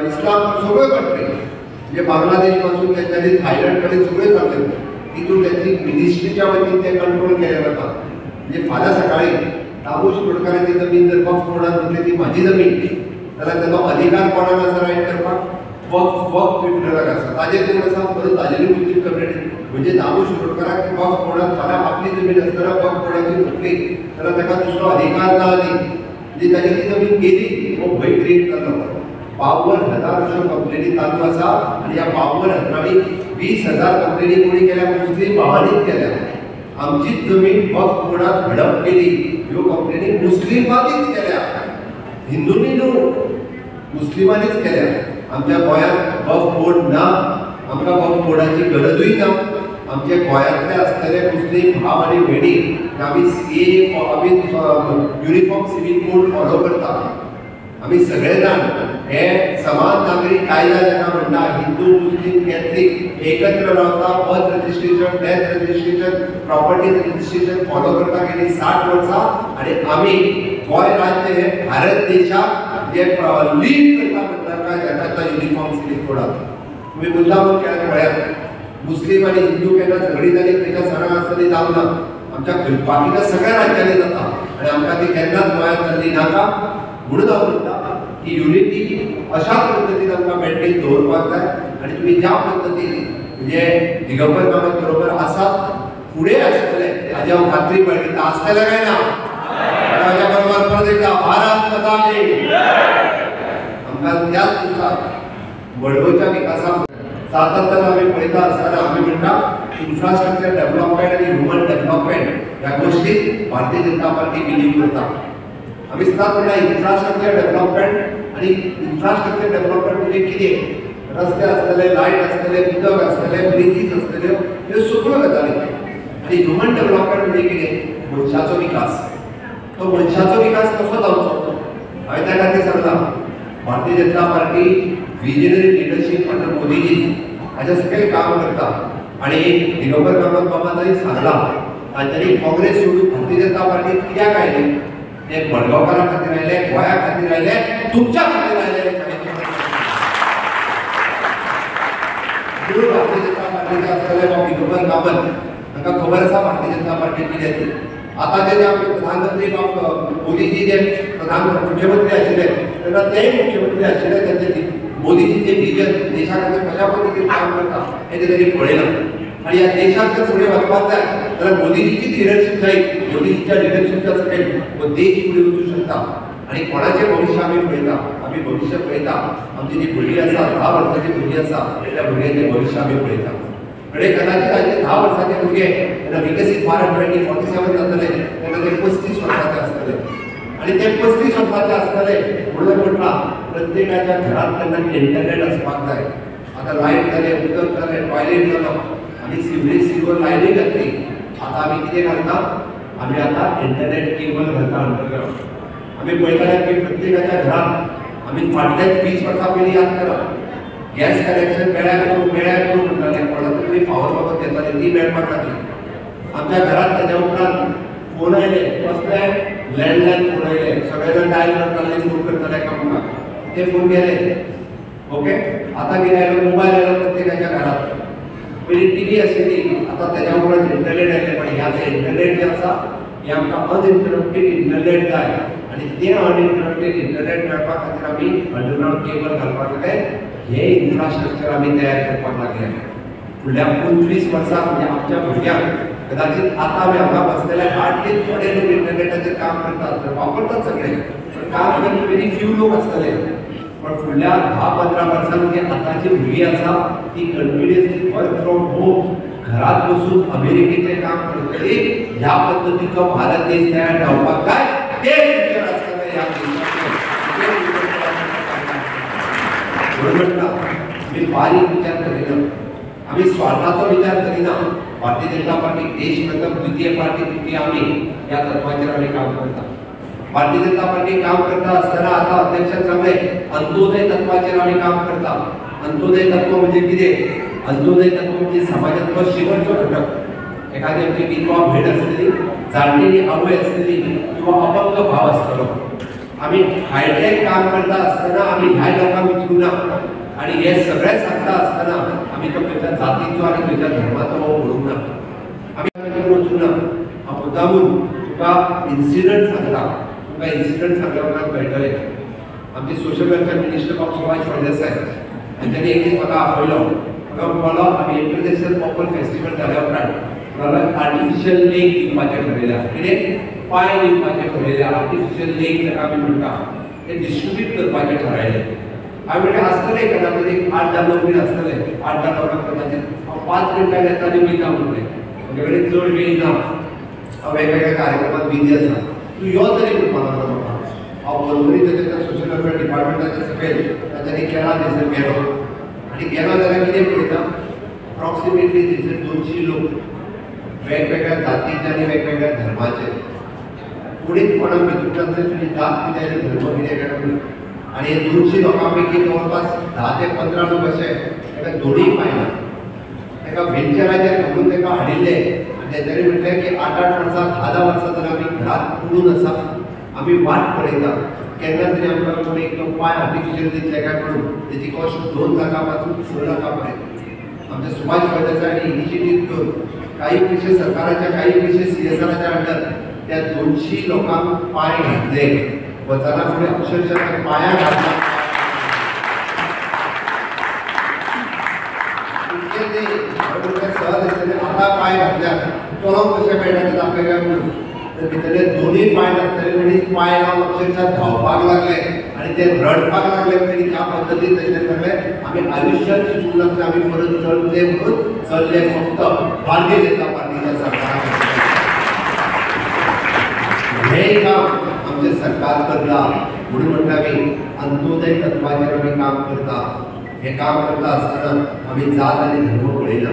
इस्लाम सगळ्यो कंट्री म्हणजे बांगलादेश पासून तेंच्यांनी थायलंड कडेन सगळ्यो जाल्यो तितून तेंची मिनिस्ट्रीच्या वतीन ते कंट्रोल केले वता म्हणजे फाल्यां सकाळीं दामोश कोडकाराची जमीन जर वक्फ बोर्डान म्हटली ती म्हाजी जमीन जाल्यार तेजो अधिकार कोणाक आसा रायट करपाक वक्फ ट्रिब्युनलाक आसा ताजेर कोण आसा परत ताजेरूय मुस्लीम कम्युनिटी म्हणजे दामोश कोडकाराक वक्फ बोर्डान फाल्यां आपली जमीन आसतना वक्फ बोर्डाची म्हटली जाल्यार ताका दुसरो अधिकार ना न्ही म्हणजे ताजी ती जमीन गेली हो भंय क्रिएट जालो 52,000 अश्यो कंप्लेनी चालू आसा आनी ह्या 52,000नी 20,000 कंप्लेनी कोणी केल्या मुस्लीम भावांनीच केल्या आमचीच जमीन वक्फ बोर्डात हडप केली ह्यो कंप्लेनी मुस्लिमांनीच केल्या हिंदूंनी न्हू मुस्लिमांनीच केल्या आमच्या गोंयांत वक्फ बोर्ड ना आमकां वक्फ बोर्डाची गरजूय ना आमचे गोंयांतले आसतले मुस्लीम भाव आनी भयणी आमी सीए आमी युनिफॉर्म सिवील कोड फॉलो करता आमी सगळे जाण हे समान नागरीक कायदा जाका म्हणटा हिंदू मुस्लीम कॅथलीक एकत्र रावता birth registration death registration property registration follow करता गेली 60 वर्सां आनी आमी गोंय राज्य हे भारत देशाक जे लीड करता म्हणटा काय जाता युनिफॉर्म सिवील कोडात तुमी मुद्दाम पळयात मुस्लीम आनी हिंदू केन्ना झगडी जाली तेच्या सणां आसतली जावना आमच्या बाकीच्या सगळ्या राज्यांनी जाता आनी आमकां ती केन्नाच गोंयांत जाल्ली नाका म्हणून हांव म्हणटा की युनिटी अशाच पद्दतीन आमकां मेंटेन दवरपाक जाय आनी तुमी ज्या पद्दतीन म्हणजे दिगंबर कामत बरोबर आसात फुडें आसतले हाजी हांव खात्री बाळगिता आसतले काय ना हाज्या बरोबर परत एकदा भारत माता की आमकां त्याच दिसाक मडगांवच्या विकासाक सातत्यान आमी पळयता आसतना आमी म्हणटा इन्फ्रास्ट्रक्चर डेव्हलपमेंट आनी ह्युमन डेव्हलपमेंट ह्या गोश्टींत भारतीय जनता पार्टी बिलीव करता आमी सदांच म्हणटा इन्फ्रास्ट्रक्चर डेव्हलपमेंट आनी इन्फ्रास्ट्रक्चर डेव्हलपमेंट म्हणजे कितें रस्ते आसतले लायट आसतले उदक आसतले ब्रिजीस आसतल्यो ह्यो सगळ्यो गजाली आनी ह्युमन डेव्हलपमेंट म्हणजे कितें मनशाचो विकास तो मनशाचो विकास कसो जावचो हांवें त्या खातीर सांगलां Bharatiya Janata Party visionary leadership under Modiji हाजें सगळें काम करता आनी दिगंबर कामत बाबांनी सांगलां तांच्यांनी काँग्रेस सोडून भारतीय जनता पार्टी कित्याक आयले ते मडगांवकारां खातीर आयले गोंया खातीर आयले तुमच्या खातीर आयले भारतीय जनता पार्टीचे आसतले बाब दिगंबर कामत ताका खबर आसा भारतीय जनता पार्टी कितें ती आतांचे जे आमचे प्रधानमंत्री बाब मोदीजी जे मुख्यमंत्री आशिल्ले तेन्ना तेय मुख्यमंत्री आशिल्ले त्यांचे मोदीजी जे विजन देशा खातीर कशा पद्दतीन काम करता हे तेणी पळयलां आणि या देशात जर पुढे वचपात जाय तर मोदीजीची लिडरशिप जाईल, मोदीजीच्या लिडरशिपच्या सगळे देश पुढे वचू शकता आणि कोणाचे भविष्य आम्ही पळयता, आम्ही भविष्य पळयता, आमची जी भुरगीं आसा 10 वर्सांची भुरगीं आसा त्या भुरग्यांचे भविष्य आम्ही पळयता. म्हणजे कदाचित आज 10 वर्सांचे भुरगे तेन्ना विकसीत भारत 2047 जातले तेन्ना ते 35 वर्सांचे आसतले आणि ते 35 वर्सांचे आसतले म्हणून म्हटला प्रत्येकाच्या घरात त्यांना इंटरनेट असपाक जाय. आता लाईट जाले, उदक जालें, टॉयलेट जालो आनी सिवरेज सिल्वर लायनी घातली. आता आमी कितें घालता, आमी आता इंटरनेट केबल घालता अंडरग्राउंड. आमी पळयताले की प्रत्येकाच्या घरात आमी फाटल्या 20 वर्सां पयलीं याद करा गॅस कनेक्शन मेळ्ळ्या करून म्हणटाले, कोणाक तरी फावर बाबत घेताले ती मेळपाक लागली. आमच्या घरात तेज्या उपरांत फोन आयले, कसले लँडलायन फोन आयले, सगळे जाण डायल करताले, फोन करताले एकामेकाक, ते फोन गेले. ओके, आता कितें आयलो, मोबायल आयलो प्रत्येकाच्या घरात. पयलीं टीव्ही आशिल्ली, आता तेज्या उपरांत इंटरनेट आयलें. पण ह्या इंटरनेट जें आसा हें आमकां अनइंटरप्टेड इंटरनेट जाय आणि ते अनइंटरप्टेड इंटरनेट मेळपा खातीर आमी अंडरग्राउंड केबल घालपाक लागले. हे इन्फ्रास्ट्रक्चर आमी तयार करपाक लागले. फुडल्या 25 वर्सां म्हणजे आमच्या भुरग्यांक कदाचित आता आमी हांगा बसलेले हार्डली थोडे लोक इंटरनेटाचेर काम करतात, वापरतात सगळे, पण काम करपी व्हेरी फ्यू लोक आसतले. पण फुडल्या 10-15 वर्सां म्हणजे आताची भुरगीं आसा ती कंटिन्युअसली वर्क फ्रॉम होम घरात बसून अमेरिकेचे काम करतली. ह्या पद्धतीचो भारत देश तयार जावपाक जाय. ते फ्युचर आसतलें ह्या देशाचें. आमी बारीक विचार करिना, आमी स्वार्थाचो विचार करिना. भारतीय जनता पार्टी देश प्रथम द्वितीय पार्टी तृतीय आमी ह्या तत्वाचेर आमी काम करता. भारतीय जनता पार्टी काम करता असताना आता अध्यक्ष सांगले अंत्योदय तत्वाचेर आमी काम करता. अंत्योदय तत्व म्हणजे कितें? अंत्योदय तत्व म्हणजे समाजातलो शेवटचो घटक. एखादी आमची विधवा भयण आसलेली, जाणटेली आवय आसलेली किंवा अपंग भाव आसतलो, आमी हायटेक काम करता असताना आमी ह्या लोकांक विचारूना आणि हे सगळे सांगता असताना आमी तो खंयच्या जातीचो आणि खंयच्या धर्माचो हो पळोवंक ना. आमी वचूना. हांव मुद्दामून तुका इन्सिडंट सांगता. तुका इन्सिडंट सांगल्या उपरांत कळटलें. आमचे सोशल वेलफेअर मिनिस्टर बाब सुभाष फळदेसाय हांच्यानी एक दीस म्हाका आपयलो. म्हाका म्हणपालो आमी इंटरनॅशनल पॉपल फेस्टिवल जाल्या उपरांत म्हाका आर्टिफिशियल लेक दिवपाचें ठरयल्या. कितें पांय दिवपाचें ठरयल्या. आर्टिफिशियल लेक ताका आमी म्हणटा ते डिस्ट्रिब्यूट करपाचें थारायलें. हांवें म्हणलें आसतलें कदाचित 8-10 लोक बीन आसतले. 8-10 लोकांक कदाचित हांव 5 मिनटां येता आनी वयता म्हणलें. म्हजे कडेन चड वेळ ना, हांव वेगवेगळ्या कार्यक्रमांत बिजी आसा. तूं यो तरी म्हणपाक लागलो म्हाका. हांव बरोबरी तेच्या सोशल वेलफेअर डिपार्टमेंटाचे सकयल तांच्यांनी केला थंयसर गेलो आनी गेलो जाल्यार कितें पळयता, अप्रॉक्सिमेटली थंयसर 200 लोक वेगवेगळ्या जातीचे आनी वेगवेगळ्या धर्माचे. कोणीच कोणाक विचारता तुजी जात कितें आनी धर्म कितें काय म्हणून. आणि हे 200 लोकां पैकी जवळपास 10 ते 15 लोक असे ताका दोनूय पायना. ताका व्हेंचराचेर घालून ताका हाडिल्ले आनी तेंच्यांनी म्हटलें की 8-8 वर्सां 10-10 वर्सां जाल्यार आमी घरात पडून आसा, आमी वाट पळयता केन्ना तरी आमकां कोण एक पांय आर्टिफिशियल दितले काय म्हणून. तेची कॉस्ट 2 लाखांपासून 6 लाखांपर्यंत. आमचे सुभाष फळदेसायानी इनिशिएटीव घेवन काही पैसे सरकाराच्या काही पैसे CSRच्या अंडर त्या 200 लोकांक पांय घातले. वचना फुडें अक्षरशः पांया घातला. सहज आसतलें आतां पांय घातल्यार चलोवंक कशें मेळटा तें आपल्याक काय म्हणून. तर भितरले दोनूय पांय घातलेले मनीस पांय लावन अक्षरशः धांवपाक लागले आनी ते रडपाक लागले. तरी त्या पद्दतीन तेंचे सगळे आमी आयुश्यात चिंतूंक लागले आमी परत चलचे म्हणून चलले फक्त भारतीय जनता पार्टीच्या सरकारान. हे काम आमचे सरकार करता म्हणून म्हणटा आमी अंत्योदय तत्वाचेर आमी काम करता. हे काम करता आसतना आमी जात आनी धर्म पळयना.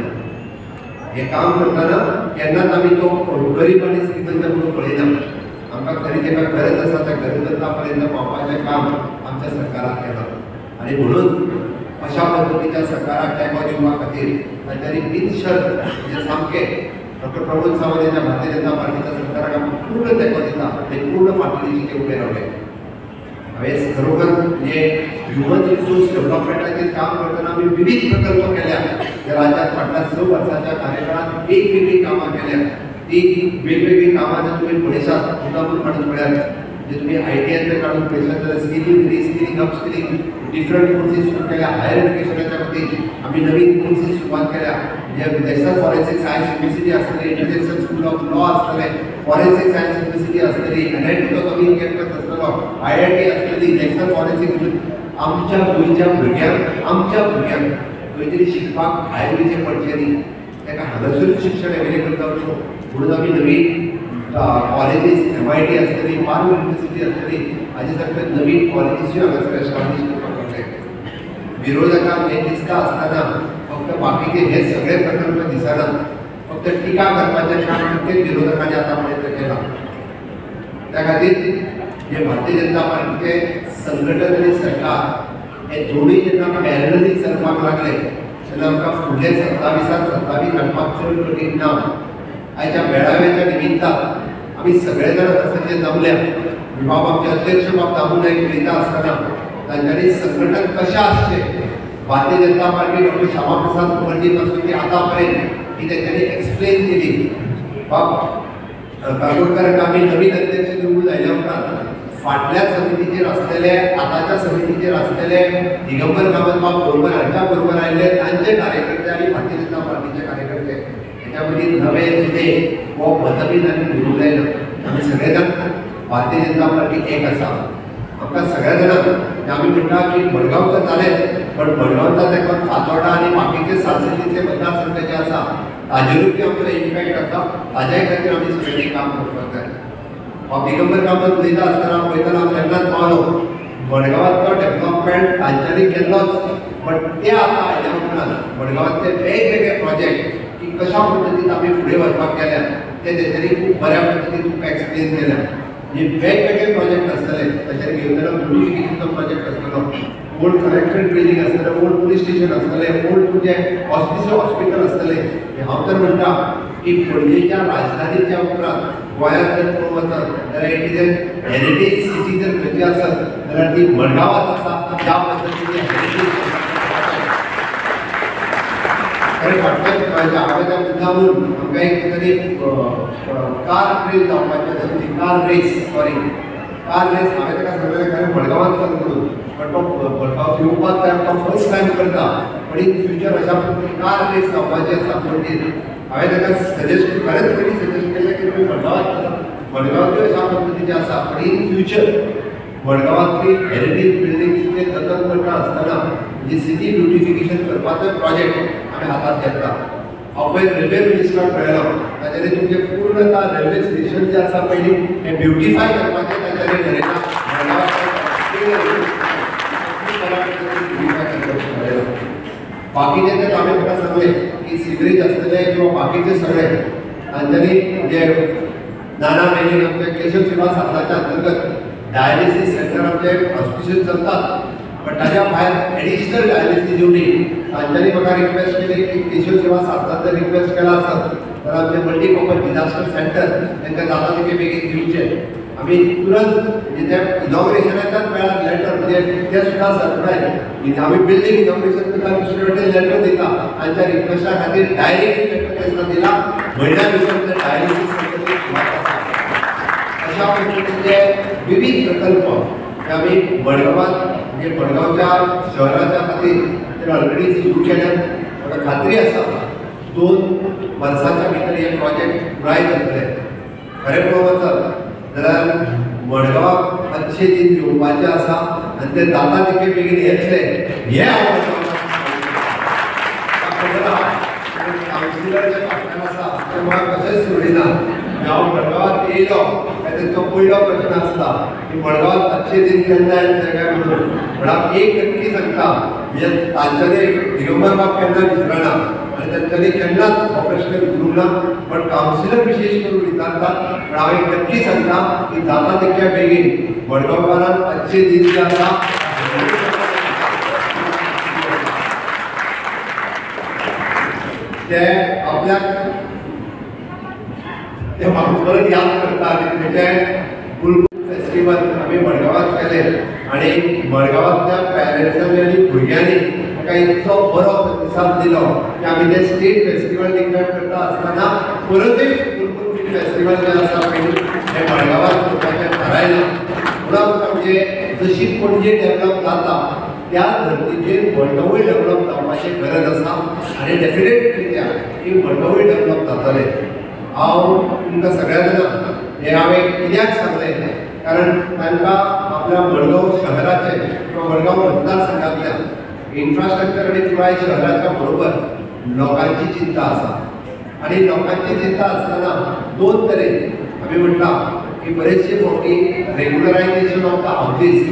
हे काम करतना केन्नाच आमी तो गरीब आनी श्रीमंत म्हणून पळयना. आमकां खरी तेका गरज आसा त्या गरजेंता पर्यंत पावपाचें काम आमच्या सरकारान केलां. आनी म्हणून अशा पद्दतीच्या सरकाराक तेंको दिवपा खातीर तांच्यांनी बिनशर्त म्हणजे सामकें डॉक्टर प्रमोद सावंत यांच्या भारतीय जनता पार्टीच्या सरकाराक आमी पूर्ण तेंको दिता आनी पूर्ण फाटलीची ते उबे रावले. हांवें खरोखर म्हणजे ह्युमन रिसोर्स डेव्हलपमेंटाचेर काम करतना आमी विविध प्रकल्प केल्या. त्या राज्यात फाटल्या 6 वर्सांच्या कार्यकाळात वेगवेगळी कामां केल्या. ती वेगवेगळी कामां जर तुमी पळयशात मुद्दामून काडून पळयात म्हणजे तुमी ITI जर काडून पळयशात जाल्यार skilling, reskilling, upskilling different courses सुरू केल्या. हायर एज्युकेशनाच्या खातीर आम्ही नवीन कोर्सेस सुरुवात केल्या म्हणजे नॅशनल फॉरेन्सिक सायन्स युनिव्हर्सिटी असतली, इंटरनॅशनल स्कूल ऑफ लॉ असतले, फॉरेन्सिक सायन्स युनिव्हर्सिटी असतली, NIT नवीन कॅम्पस असतलो, IIT असतली, नॅशनल फॉरेन्सिक आमच्या गोंयच्या भुरग्यांक खंय तरी शिकपाक भायर वयचें पडचें न्ही, ताका हांगासरूच शिक्षण एवेलेबल जावचें म्हणून आमी नवीन कॉलेजीस MIT असतली, पार्ल युनिव्हर्सिटी असतली, हाजे सारके नवीन कॉलेजीसूय हांगासर एस्टाब्लीश करपाक लागले. विरोधकांक हें दिसता आसतना फक्त बाकीचे हे सगळे प्रकल्प दिसना, फक्त टिका करपाचें काम प्रत्येक विरोधकांनी आतां पर्यंत केलां. त्या खातीर जे भारतीय जनता पार्टीचे संघटन आनी सरकार हे दोनूय जेन्ना पॅरलली चलपाक लागले तेन्ना आमकां फुडले 27 हाडपाक चड कठीण ना. आयच्या मेळाव्याच्या निमित्तान आमी सगळे जाण हांगासरचे जमल्या. बाब आमचे अध्यक्ष बाब दामू नायक उलयता आसतना तांच्यांनी संघटन कशें आसचें भारतीय जनता पार्टी डॉक्टर श्यामा प्रसाद मुखर्जी पासून ती आतां पर्यंत ही तांच्यांनी एक्सप्लेन केली. बाब काकोडकराक आमी नवीन अध्यक्ष निवडून आयल्या उपरांत फाटल्या समितीचेर आसलेले आतांच्या समितीचेर आसलेले दिगंबर कामत बाब बरोबर हांच्या बरोबर आयिल्ले तांचे कार्यकर्ते आनी भारतीय जनता पार्टीचे कार्यकर्ते हेच्या मदीं नवे जुने हो मतभेद आनी उरूंक जायना. आमी सगळे जाण भारतीय जनता पार्टी एक आसा. आमकां सगळ्या जाणांक आमी म्हणटा की मडगांवकर जाले पण मडगांवचा तेका फातोर्डा आनी बाकीचे सासवडीचे मतदारसंघ जे आसा ताजेरूय आमचो इम्पॅक्ट आसा. ताज्याय खातीर आमी सगळ्यांनी काम करपाक जाय. हांव दिगंबर कामत उलयता आसतना पळयतना हांव तेन्नाच पावलो मडगांवांतलो डेव्हलपमेंट तांच्यांनी केल्लोच बट ते आतां आयल्या उपरांत मडगांवांतले वेगवेगळे प्रोजेक्ट की कशा पद्दतीन आमी फुडें व्हरपाक गेल्या ते तेंच्यांनी खूब बऱ्या पद्दतीन तुमकां एक्सप्लेन केल्या. जे वेगवेगळे प्रोजेक्ट आसतले ताचेर घेवतना ब्युटिफिकेशनचो प्रोजेक्ट आसतलो, ओल्ड कलेक्टरेट बिल्डींग आसतलें, ओल्ड पुलीस स्टेशन आसतलें, ओल्ड तुमचे हॉस्पिटल आसतलें. हांव तर म्हणटा की पणजेच्या राजधानीच्या उपरांत गोंयांत जर पळोवंक वचत जाल्यार it is an heritage city जर खंयची आसत जाल्यार ती मडगांवांत आसा. ज्या पद्दतीन हेरिटेज फाटल्या हांवें त्या मुद्दामून आमकां एक तरी कार रेस जावपाची आसली, कार रेस हांवें ताका सांगलेलें खरें मडगांवांत चल म्हणून बट तो मडगांव येवपाक तो फर्स्ट टायम करता पण इन फ्युचर अशा पद्दतीन कार रेस जावपाची आसा पणजेर. हांवें ताका खरेंच सजेस्ट केलें की तुमी मडगांवांत चला. मडगांवांतूय अशा पद्दतीचें आसा पण इन फ्युचर मडगांवांतली हेरिटेज बिल्डींगचे जतन करता आसतना जी सिटी ब्युटिफिकेशन करपाचो प्रोजेक्ट आमी हातांत घेतला. हांव पयर रेल्वे मिनिस्टराक मेळ्ळो ताच्यानी तुमचे पूर्णता रेल्वे स्टेशन जे आसा पयलीं हें ब्युटिफाय करपाचें ताच्यानी ठरयलां. बाकीचे ते हांवें म्हाका सांगलें की सिवरेज आसतले किंवा बाकीचे सगळे तांच्यांनी म्हणजे नाना मेलीन आमचे केशव सेवा साधनाच्या अंतर्गत डायलिसीस सेंटर आमचे हॉस्पिटल चलतात पण ताज्या भायर एडिशनल डायलिसीस युनीट तांच्यांनी म्हाका रिक्वेस्ट केली की केशव सेवा साधनान जर रिक्वेस्ट केला आसत तर आमचे मल्टीपर्पज डिजास्टर सेंटर तांकां जाता तितके बेगीन दिवचे. आमी तुरंत म्हणजे त्या इनॉग्रेशनाच्याच वेळार लेटर म्हणजे ते सुद्दां सरप्रायज आमी बिल्डींग इनॉग्रेशन करता दुसरे वटेन लेटर दिता तांच्या रिक्वेस्टा खातीर डायरेक्ट लेटर तेन्ना दिला म्हयन्या भितर ते डायलिसीस सेंटर सुवात आसा. अशा पद्दतीचे विविध प्रकल्प आमी मडगांवांत म्हणजे मडगांवच्या शहराच्या खातीर ते ऑलरेडी सुरू केल्यात. म्हाका खात्री आसा 2 वर्सांच्या भितर हे प्रोजेक्ट पुराय जातले. खरें पळोवंक वचत जाल्यार मडगांवाक अच्छे दीन येवपाचे आसा आनी ते जाता तितके बेगीन येतले हे कावन्सिलर जे फाटल्यान आसा ते म्हाका कशेंच सोडिना. हांव मडगांवांत येयलो काय तेंचो पयलो प्रश्न आसता की मडगांवांत अच्छे दीन केन्ना येतले काय म्हणून. पण हांव एक नक्की सांगता म्हणजे तांच्यांनी दिगंबर बाब केन्ना विसरना आनी तांच्यांनी केन्नाच हो प्रश्न विसरूंक ना पण कावन्सिलर विशेश करून विचारतात. पण हांव एक नक्की सांगता की जाता तितक्या बेगीन मडगांवकारांक अच्छे दीन जे आसा ते आपल्याक ते म्हाका परत याद करता म्हणजे बुलबुल फेस्टिवल आमी मडगांवांत केले आनी मडगांवांतल्या पॅरंट्सांनी आनी भुरग्यांनी म्हाका इतलो बरो प्रतिसाद दिलो की आमी ते स्टेट फेस्टिवल डिक्लेअर करता आसतना परतूय बुलबुल फेस्टिवल जे आसा पळय हे मडगांवांत करपाचें थारायलें. म्हणून म्हणजे जशी पणजे डेवलप जाता त्या धर्तीचेर व्हडलोय डेव्हलप जावपाची गरज आसा आनी डेफिनेटली ही व्हडलोय डेव्हलप जातले. हांव तुमकां सगळ्या जाणां हे हांवें कित्याक सांगलें कारण तांकां आपल्या मडगांव शहराचे किंवा मडगांव मतदारसंघांतल्या इन्फ्रास्ट्रक्चर आनी पुराय शहराच्या बरोबर लोकांची चिंता आसा आनी लोकांची चिंता आसतना दोन तरेन आमी म्हटलां की बरेचशे फावटी रेग्युलरायझेशन ऑफ द हावजीस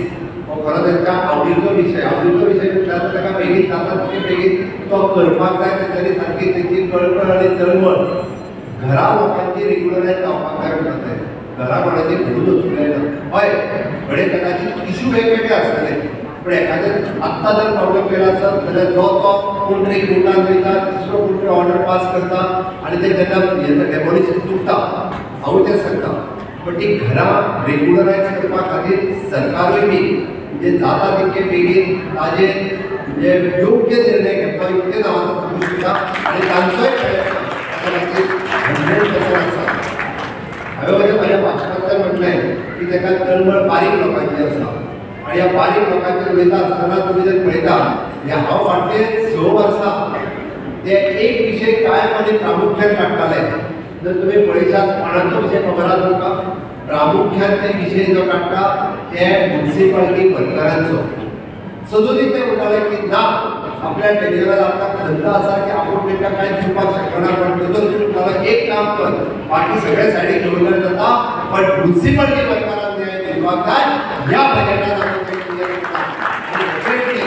हो खरो तांकां आवडीचो विशय म्हटल्यार ताका बेगीन जाता तितके बेगीन तो करपाक जाय तेच्यानी सारकी तेची कळकळ आनी तळमळ घरा लोकांची रेग्युलरायज जावपाक जाय म्हणटा ते घरा कोणाची भरून वचूंक जायना. हय घडये कदाचित इशू वेगवेगळे आसतले पण एखादे आत्ता जर प्रॉब्लेम केला आसत जाल्यार जो तो कोण तरी कोर्टान वयता तिसरो कोण तरी ऑर्डर पास करता आनी ते तेन्ना डेमोलिशन चुकता. हांव तें सांगता पण ती घरां रेग्युलरायज करपा खातीर सरकारूय बी म्हणजे जाता तितके बेगीन ताजेर म्हणजे योग्य निर्णय घेवपाक योग्य नांवाचो करूंक शकता आनी तांचोय प्रयत्न ताच्या खातीर 100% आसा. हांवें म्हाज्या भाशणांतल्यान म्हटलें की ताका तळमळ बारीक लोकांची आसा आनी ह्या बारीक लोकांचेर उलयता आसतना तुमी जर पळयता हे हांव फाटले 6 वर्सां ते एक विशय कायम आनी प्रामुख्यान काडटाले. जर तुमी पळयशात कोणाचो विशय खबर आसा तुमकां प्रामुख्यान ते विशय जो काडटा ते म्युनिसिपालिटी वर्करांचो. सदोदी ते म्हणटाले की ना आपल्या टेन्युरार आमकां खंत आसा की आपूण तांकां कांय दिवपाक शकना पण दोतोर म्हणटालो एक काम कर बाकी सगळे सायडीक घेवन जाता पण म्युनिसिपालिटी वर्करांक न्याय दिवपाक जाय ह्या बजेटान आमी ते क्लियर करता आनी डेफिनेटली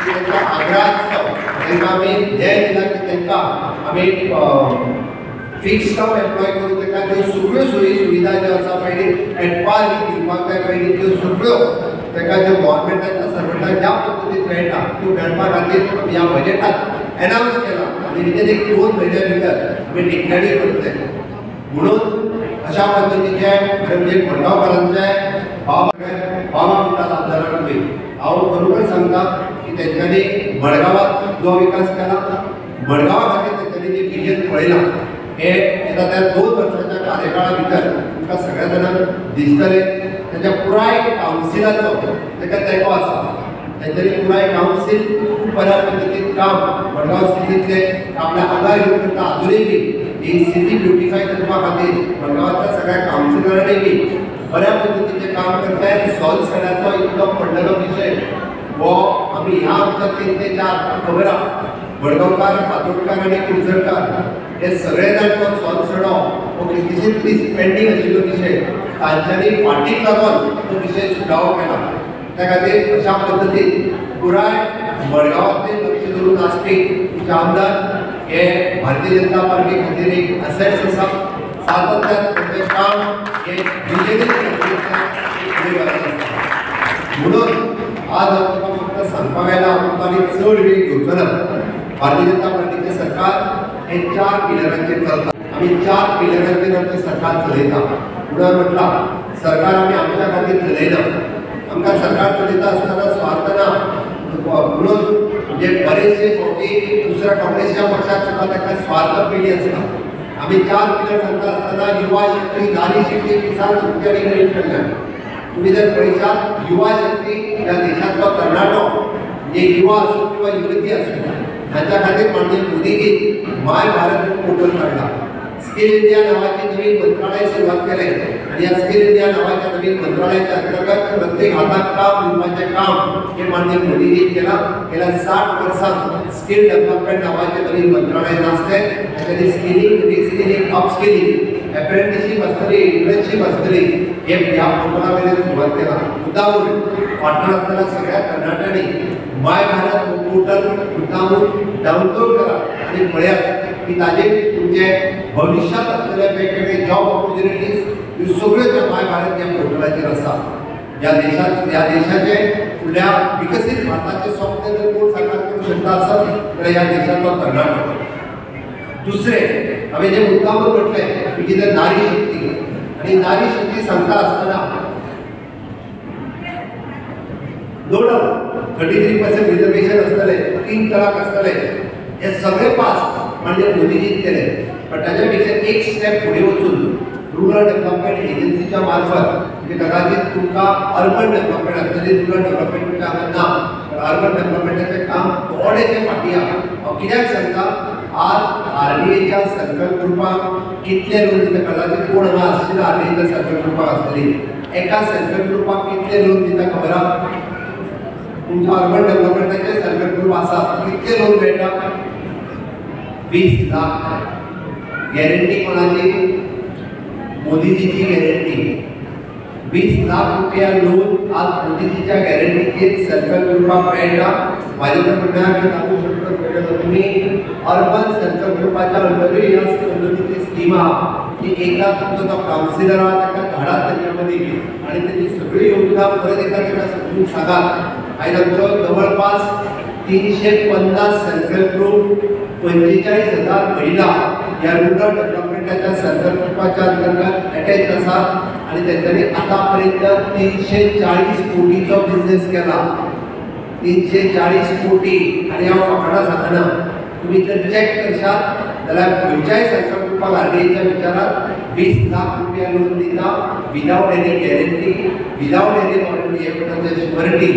तांच्या आग्रहास्तव तांकां आमी न्याय दिला की तांकां आमी फिक्स टर्म एम्प्लॉय करून ताका त्यो सगळ्यो सोयी सुविधा ज्यो आसा पयली एट पार दिवपाक जाय पयली त्यो सगळ्यो ताका ज्यो गव्हर्मेंटाच्या सर्वंटाक ज्या पद्दतीन मेळटा त्यो मेळपा खातीर ह्या बजेटांत एनावन्स केला आनी विदिन एक 2 म्हयन्या भितर आमी डिक्लेरी करतले म्हणून अशा पद्दतीचे म्हणजे मडगांवकारांचे भाव म्हणटात आमदाराक तुमी हांव बरोबर सांगता की तेंच्यांनी मडगांवांत जो विकास केला मडगांवा खातीर तेंच्यांनी जे विजन पळयलां हे येता त्या 2 वर्सांच्या कार्यकाळा भितर तुमकां सगळ्या जाणांक दिसतले. ताच्या पुराय कावन्सिलाचो ताका तेंको आसा. तांच्यांनी पुराय कावन्सील खूब बऱ्या पद्दतीन काम मडगांव सिटींतले आपल्या आंगार घेवन करता. अजुनूय बी ही सिटी ब्युटिफाय करपा खातीर मडगांवांतल्या सगळ्या कावन्सिलरांनी बी बऱ्या पद्दतीचें काम करताय. सॉल्व सॅडाचो इतलो पडलेलो विशय हो आमी ह्या आमच्या 3 ते 4 खबर आहा मडगांवकार फातोडकार आनी कुडचडकार हे सगळे जाण तो सॉल्व सडो हो कितलीशीच दीस पेंडींग आशिल्लो विशय तांच्यांनी फाटीक लागून तो विशय सुटावो केला. त्या खातीर अशा पद्दतीन पुराय मडगांवांतले लक्ष धरून आसपी तुमचे आमदार हे भारतीय जनता पार्टी खातीर एक असेट्स आसा. सातत्यान तांचें काम हे बीजेपी फुडें व्हरत आसा. म्हणून आज हांव तुमकां फक्त सांगपाक आयला तुमकां आनी चड वेळ घेवचो ना. भारतीय जनता पार्टीचें सरकार हे 4 पिलरांचेर चलता. आमी 4 पिलरांचेर आमचें सरकार चलयता. म्हणून म्हटलां सरकार आमी आमच्या खातीर चलयना. आमकां सरकार चलयता आसतना स्वार्थ ना म्हणून म्हणजे बरेचशे फावटी दुसऱ्या काँग्रेसच्या पक्षाक सुद्दां ताका स्वार्थ पिढी आसता. आमी 4 पिलर सांगता आसतना युवा शक्ती नारी शक्ती किसान शक्ती आनी गरीब कल्याण तुम्ही जर पळयशात युवा शक्ती ह्या देशांतलो तरणाटो जे युवा आसूं किंवा युवती आसूं तांच्या खातीर माननीय मोदीजी माय भारत पोर्टल काडला. स्किल इंडिया नावाचे नवीन मंत्रालय सुरवात केले आणि या स्किल इंडिया नावाच्या नवीन मंत्रालयाच्या अंतर्गत प्रत्येक हातात काम दिवपाचे काम हे माननीय मोदीजी केला. गेल्या 60 वर्सांत स्किल डेव्हलपमेंट नावाचे नवीन मंत्रालय नासले. त्याच्यानी स्किलिंग रिस्किलिंग अपस्किलिंग अप्रेंटिसशिप आसतली इंटर्नशिप आसतली हे ह्या पोर्टला वयल्यान सुरवात केला. मुद्दामून वाठारांतल्या सगळ्या तरणाट्यांनी माय भारत पोर्टल मुद्दामून डावनलोड करा आणि पळयात की ताजेर तुमचे भविष्यात असलेले वेगवेगळे जॉब ऑपॉर्च्युनिटीज ह्यो सगळ्यो त्या माय भारत ह्या पोर्टलाचेर आसा. ह्या देशाचे फुडल्या विकसीत भारताचे स्वप्न जर कोण साकार करूंक शकता आसत जाल्यार ह्या देशाचो तरणाटो. दुसरें हांवें जे मुद्दामून म्हटलें की कितें नारी शक्ती आणि नारी शक्ती सांगता आसतना नो डाउट 33% रिजर्वेशन आसतले 3 तलाक आसतले हे सगळे पास म्हणजे मोदीजीन केले. पण ताच्यापेक्षा एक स्टेप फुडें वचून रुरल डेव्हलपमेंट एजन्सीच्या मार्फत म्हणजे कदाचित तुमकां अर्बन डेव्हलपमेंट आसतली रुरल डेव्हलपमेंट तुमच्या हांगा ना अर्बन डेव्हलपमेंटाचें काम थोडेशें फाटीं आहा. हांव कित्याक सांगता, आज RDAच्या संकल्प ग्रुपाक कितले लोन दिता कळाचे कोण हांगा आसचिना RDAच्या संकल्प ग्रुपाक आसतली. एका संकल्प ग्रुपाक कितले लोन दिता खबर आहा? तुमचो अर्बन डेव्हलपमेंटाचे संकल्प ग्रुप आसा कितले लोन मेळटा? 20 लाख. गॅरंटी कोणाची? मोदीजीची गॅरंटी. 20 लाख रुपया लोन आज मोदीजीच्या गॅरंटीचेर संकल्प ग्रुपाक मेळटा. माझ्या तर म्हणणं की तुम्ही अर्बन संकल्प ग्रुपाच्या अंडरूय ह्या सवलतीची स्कीम आहा की एकदा तुमचो तो कावन्सिलर आहा ताका धाडात ताच्या मदीं आनी तेजी सगळी योजना परत एकदा ताका समजून सांगात. आयज आमचो जवळपास 350 संकल्प ग्रुप 45,000 महिला ह्या रुरल डेव्हलपमेंटाच्या संकल्प ग्रुपाच्या अंतर्गत अटॅच आसा आणि त्यांच्यानी आतापर्यंत 340 कोटीचो बिझनेस केला. 340 कोटी. आणि हांव फकाणां सांगना, तुम्ही जर चॅक करशात जाल्यार खंयच्याय संकल्प ग्रुपाक RDAच्या विचारात 20 लाख रुपया लोन दिता without any guarantee, without any surety.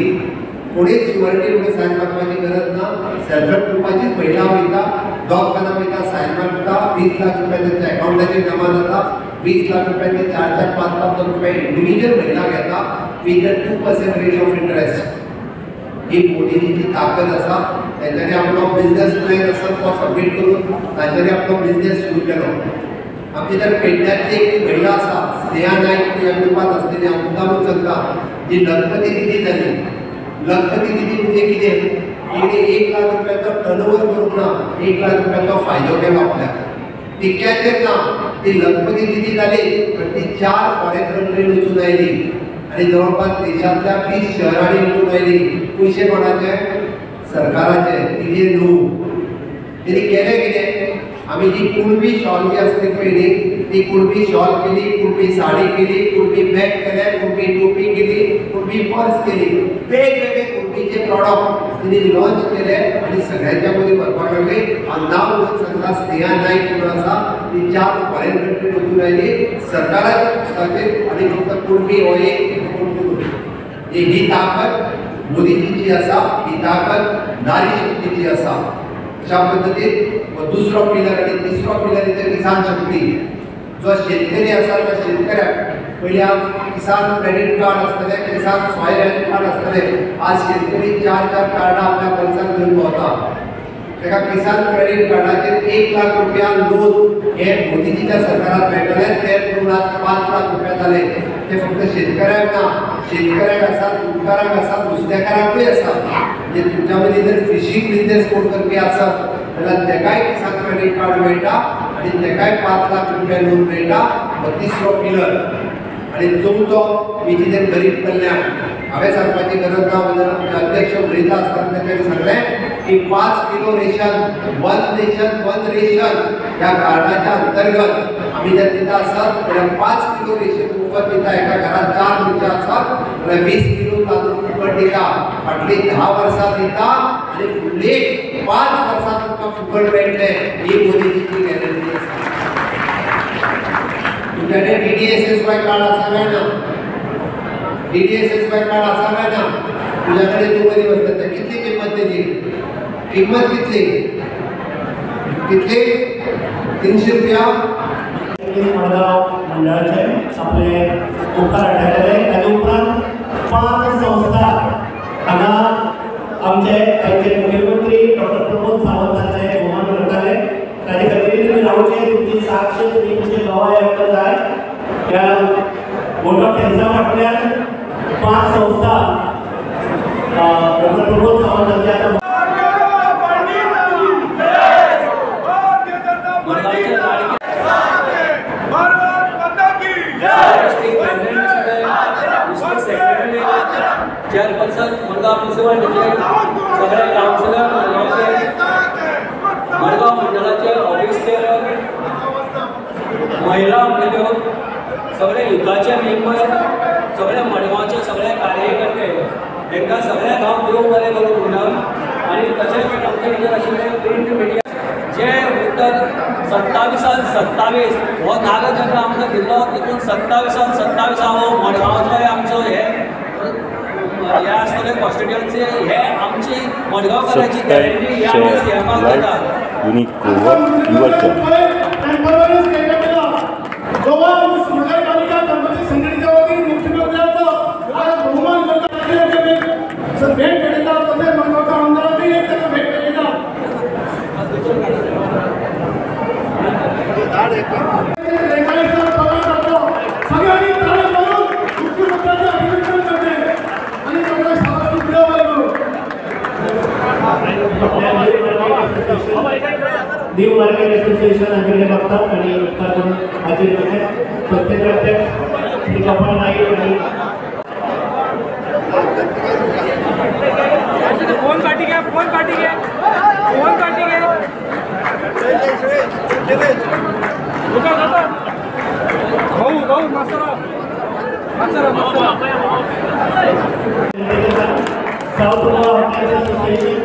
कोणीच शुअरिटी म्हणून सायन मारपाची गरज ना. संकल्प ग्रुपाचीच महिला वयता, दोग जाणां वयता, सायन मारता, 20 लाख रुपया त्यांच्या अकाउंटाचेर जमा जाता. 20 लाख रुपयांचे 4-5 लाख रुपये इंडिव्हिज्युअल महिला घेता विथ 2% रेट ऑफ इंटरेस्ट. ही मोदीजीची ताकद आसा. त्यांच्यानी आपलो बिझनेस प्लॅन आसा तो सबमीट करून तांच्यानी आपलो बिझनेस सुरू केलो. आमची तर पेडण्यातली एक महिला आसा स्नेहा नायक ह्या ग्रुपात आसलेली, हांव मुद्दामूच सांगता, जी लखपती दिदी जाली. लखपती दिदी म्हणजे कितें? तिणे 1 लाख रुपयाचो टर्नओव्हर करूंक ना, 1 लाख रुपयाचो फायदो केलो आपल्याक. टिक्क्याचेर ना, ती लखपती दिदी जाली पण ती 4 फॉरेन कंट्रीन वचून आयली आणि जवळपास देशांतल्या 20 शहरांनी वचून आयली. पयशे कोणाचे? सरकाराचे. तिजे न्हू. तिने केलें कितें? आमी जी कुणबी शॉल जी आसली पयली ती कुणबी शॉल केली, कुणबी साडी केली, कुणबी बॅग केले, कुणबी टोपी केली, कुणबी पर्स केली. वेगवेगळे कुणबीचे प्रॉडक्ट तिने लॉन्च केले आणि सगळ्यांच्या मध्ये भरपाक लागली. नाव म्हणून सांगता स्नेहा नायक म्हणून आसा, ती 4 फॉरेन कंट्रीन वचून आयली सरकाराच्या पुस्तकाचेर आणि फक्त कुणबी हो एक ही ताकद मोदीजीची आसा. ही ताकद नारी शक्तीची आसा. अशा पद्दतीन दुसरो पिलर आणि तिसरो पिलर इथे किसान शक्ती. जो शेतकरी आसा त्या शेतकऱ्याक पयल्या किसान क्रेडिट कार्ड आसतले, किसान सॉयल हेल्थ कार्ड आसतले. आज शेतकरी 4-4 कार्डां आपल्या खर्चाक घेवन भोंवता. ताका किसान क्रेडिट कार्डाचेर 1 लाख रुपया लोन हे मोदीजीच्या सरकारात मेळटले. ते करून आज 5 लाख रुपया जाले. ते फक्त शेतकऱ्याक ना, शेतकऱ्याक आसा, दुकानाक आसा, नुस्तेकाराकूय आसा. म्हणजे तुमच्या मदीं जर फिशींग बिझनेस कोण करपी आसत जाल्यार तेकाय किसान क्रेडिट कार्ड मेळटा आणि तेकाय 5 लाख रुपया लोन मेळटा. हो तिसरो पिलर. आणि चवथो विजीदेर गरीब कल्याण. हांवें सांगपाची गरज ना, म्हणजे अध्यक्ष उलयता आसतना ताणें सांगलें की 5 किलो रेशन, 1 नेशन 1 रेशन ह्या कार्डाच्या अंतर्गत आमी जर दिता आसत जाल्यार 5 किलो रेशन फुकट दिता. एका घरात 4 मनशां आसत जाल्यार 20 किलो तांदूळ फुकट दिता. फाटली 10 वर्सां दिता आणि फुडली 5 वर्सां तुमकां फुकट मेळटले. ही मोदीजीची गॅरंटी आसा. तुमच्याकडे DDSSY कार्ड आसा काय ना? DDSSY कार्ड आसा काय ना? तुझ्याकडे तू कधी बसता कितली किंमत त्याची? किंमत कितली? 300 रुपया. मडगाव मंडळाचे आपले उपकार आठवले. ताचे उपरांत 5 संस्था हांगा आमचे आयचे मुख्यमंत्री डॉक्टर प्रमोद सावंत हांचे भोवमान करताले. ताचे खातीर तुमी रावचे. तुमची 700 तुमचे गांवां येवंक जाय. ह्या मोठ्या टेन्सा फाटल्यान 5 संस्था डॉक्टर प्रमोद सावंत हांचे आतां चेअरपर्सन मडगाव म्युनिसिपालिटीचे सगळे काउन्सिलर, मडगाव मंडळाचे ऑफिसचे महिला उमेदवार, सगळे युद्धाचे मेंबर, सगळे मडगावचे सगळे कार्यकर्ते तांकां सगळ्यांक हांव देव बरें करूं म्हणटा. आणि तशेंच आमचे भितर आशिल्ले प्रिंट मिडिया जे उत्तर 27 हो नागद जेन्ना आमकां दिल्लो तितून 27 हो मडगांवचो आमचो हे ह्या आसतले कॉन्स्टिट्युएन्सी हे आमची मडगांवकाराची सबस्क्राईब गॅरंटी ह्या वर्षी शेअर हेमाक लाईक जाता unique Goa your channel. Goa महानगरपालिका गणपती संघटनेच्या वतीने मुख्यमंत्र्यांचा आज बहुमान करतात भेट देतात तसेच महत्वाचा आमदारांनी एक त्यांना भेट देतात सगळ्यांनी ताळे मारून मुख्यमंत्र्यांचे अभिनंदन करते आणि त्यांना शाबासकी मिळवावी. न्यू मार्केट असोसिएशन आमच्याकडे बघतात आणि उपकार करून हाजीर होते. प्रत्येक आपण नाही आणि फोन काटी घ्या फोन काटी घ्या फोन काटी घ्या भाऊ भाऊ masala masala masala south Goa hotel association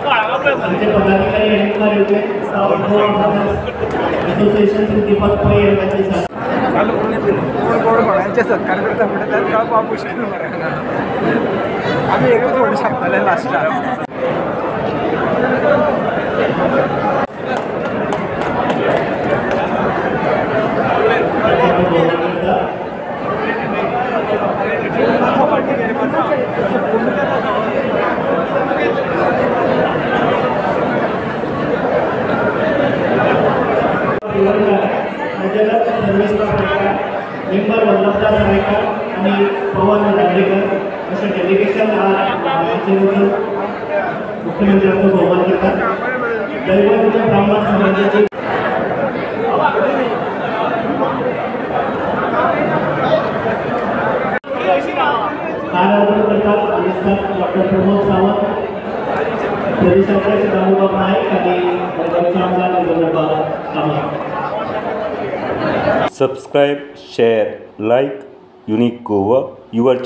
आमचे पदाधिकारी आणि उपकार होते. South Goa hotel association Deepak पै यांचे यांचे सत्कार करता म्हणतात का बाप मुश्किल मरा आम्ही एकच होऊ शकता लास्टला. मेंबर वल्लभदास रायकर आणि पवन दांडेकर अशा डेलिगेशन मुख्यमंत्र्यांचं बहुमान करतात. दैवत ब्राह्मण समाजाची कार्यावरण करतात आणि डॉक्टर प्रमोद सावंत प्रदेशाध्यक्ष दामोदर नाईक आणि आमदार निलंबा Kamat. Subscribe share like unique Goa your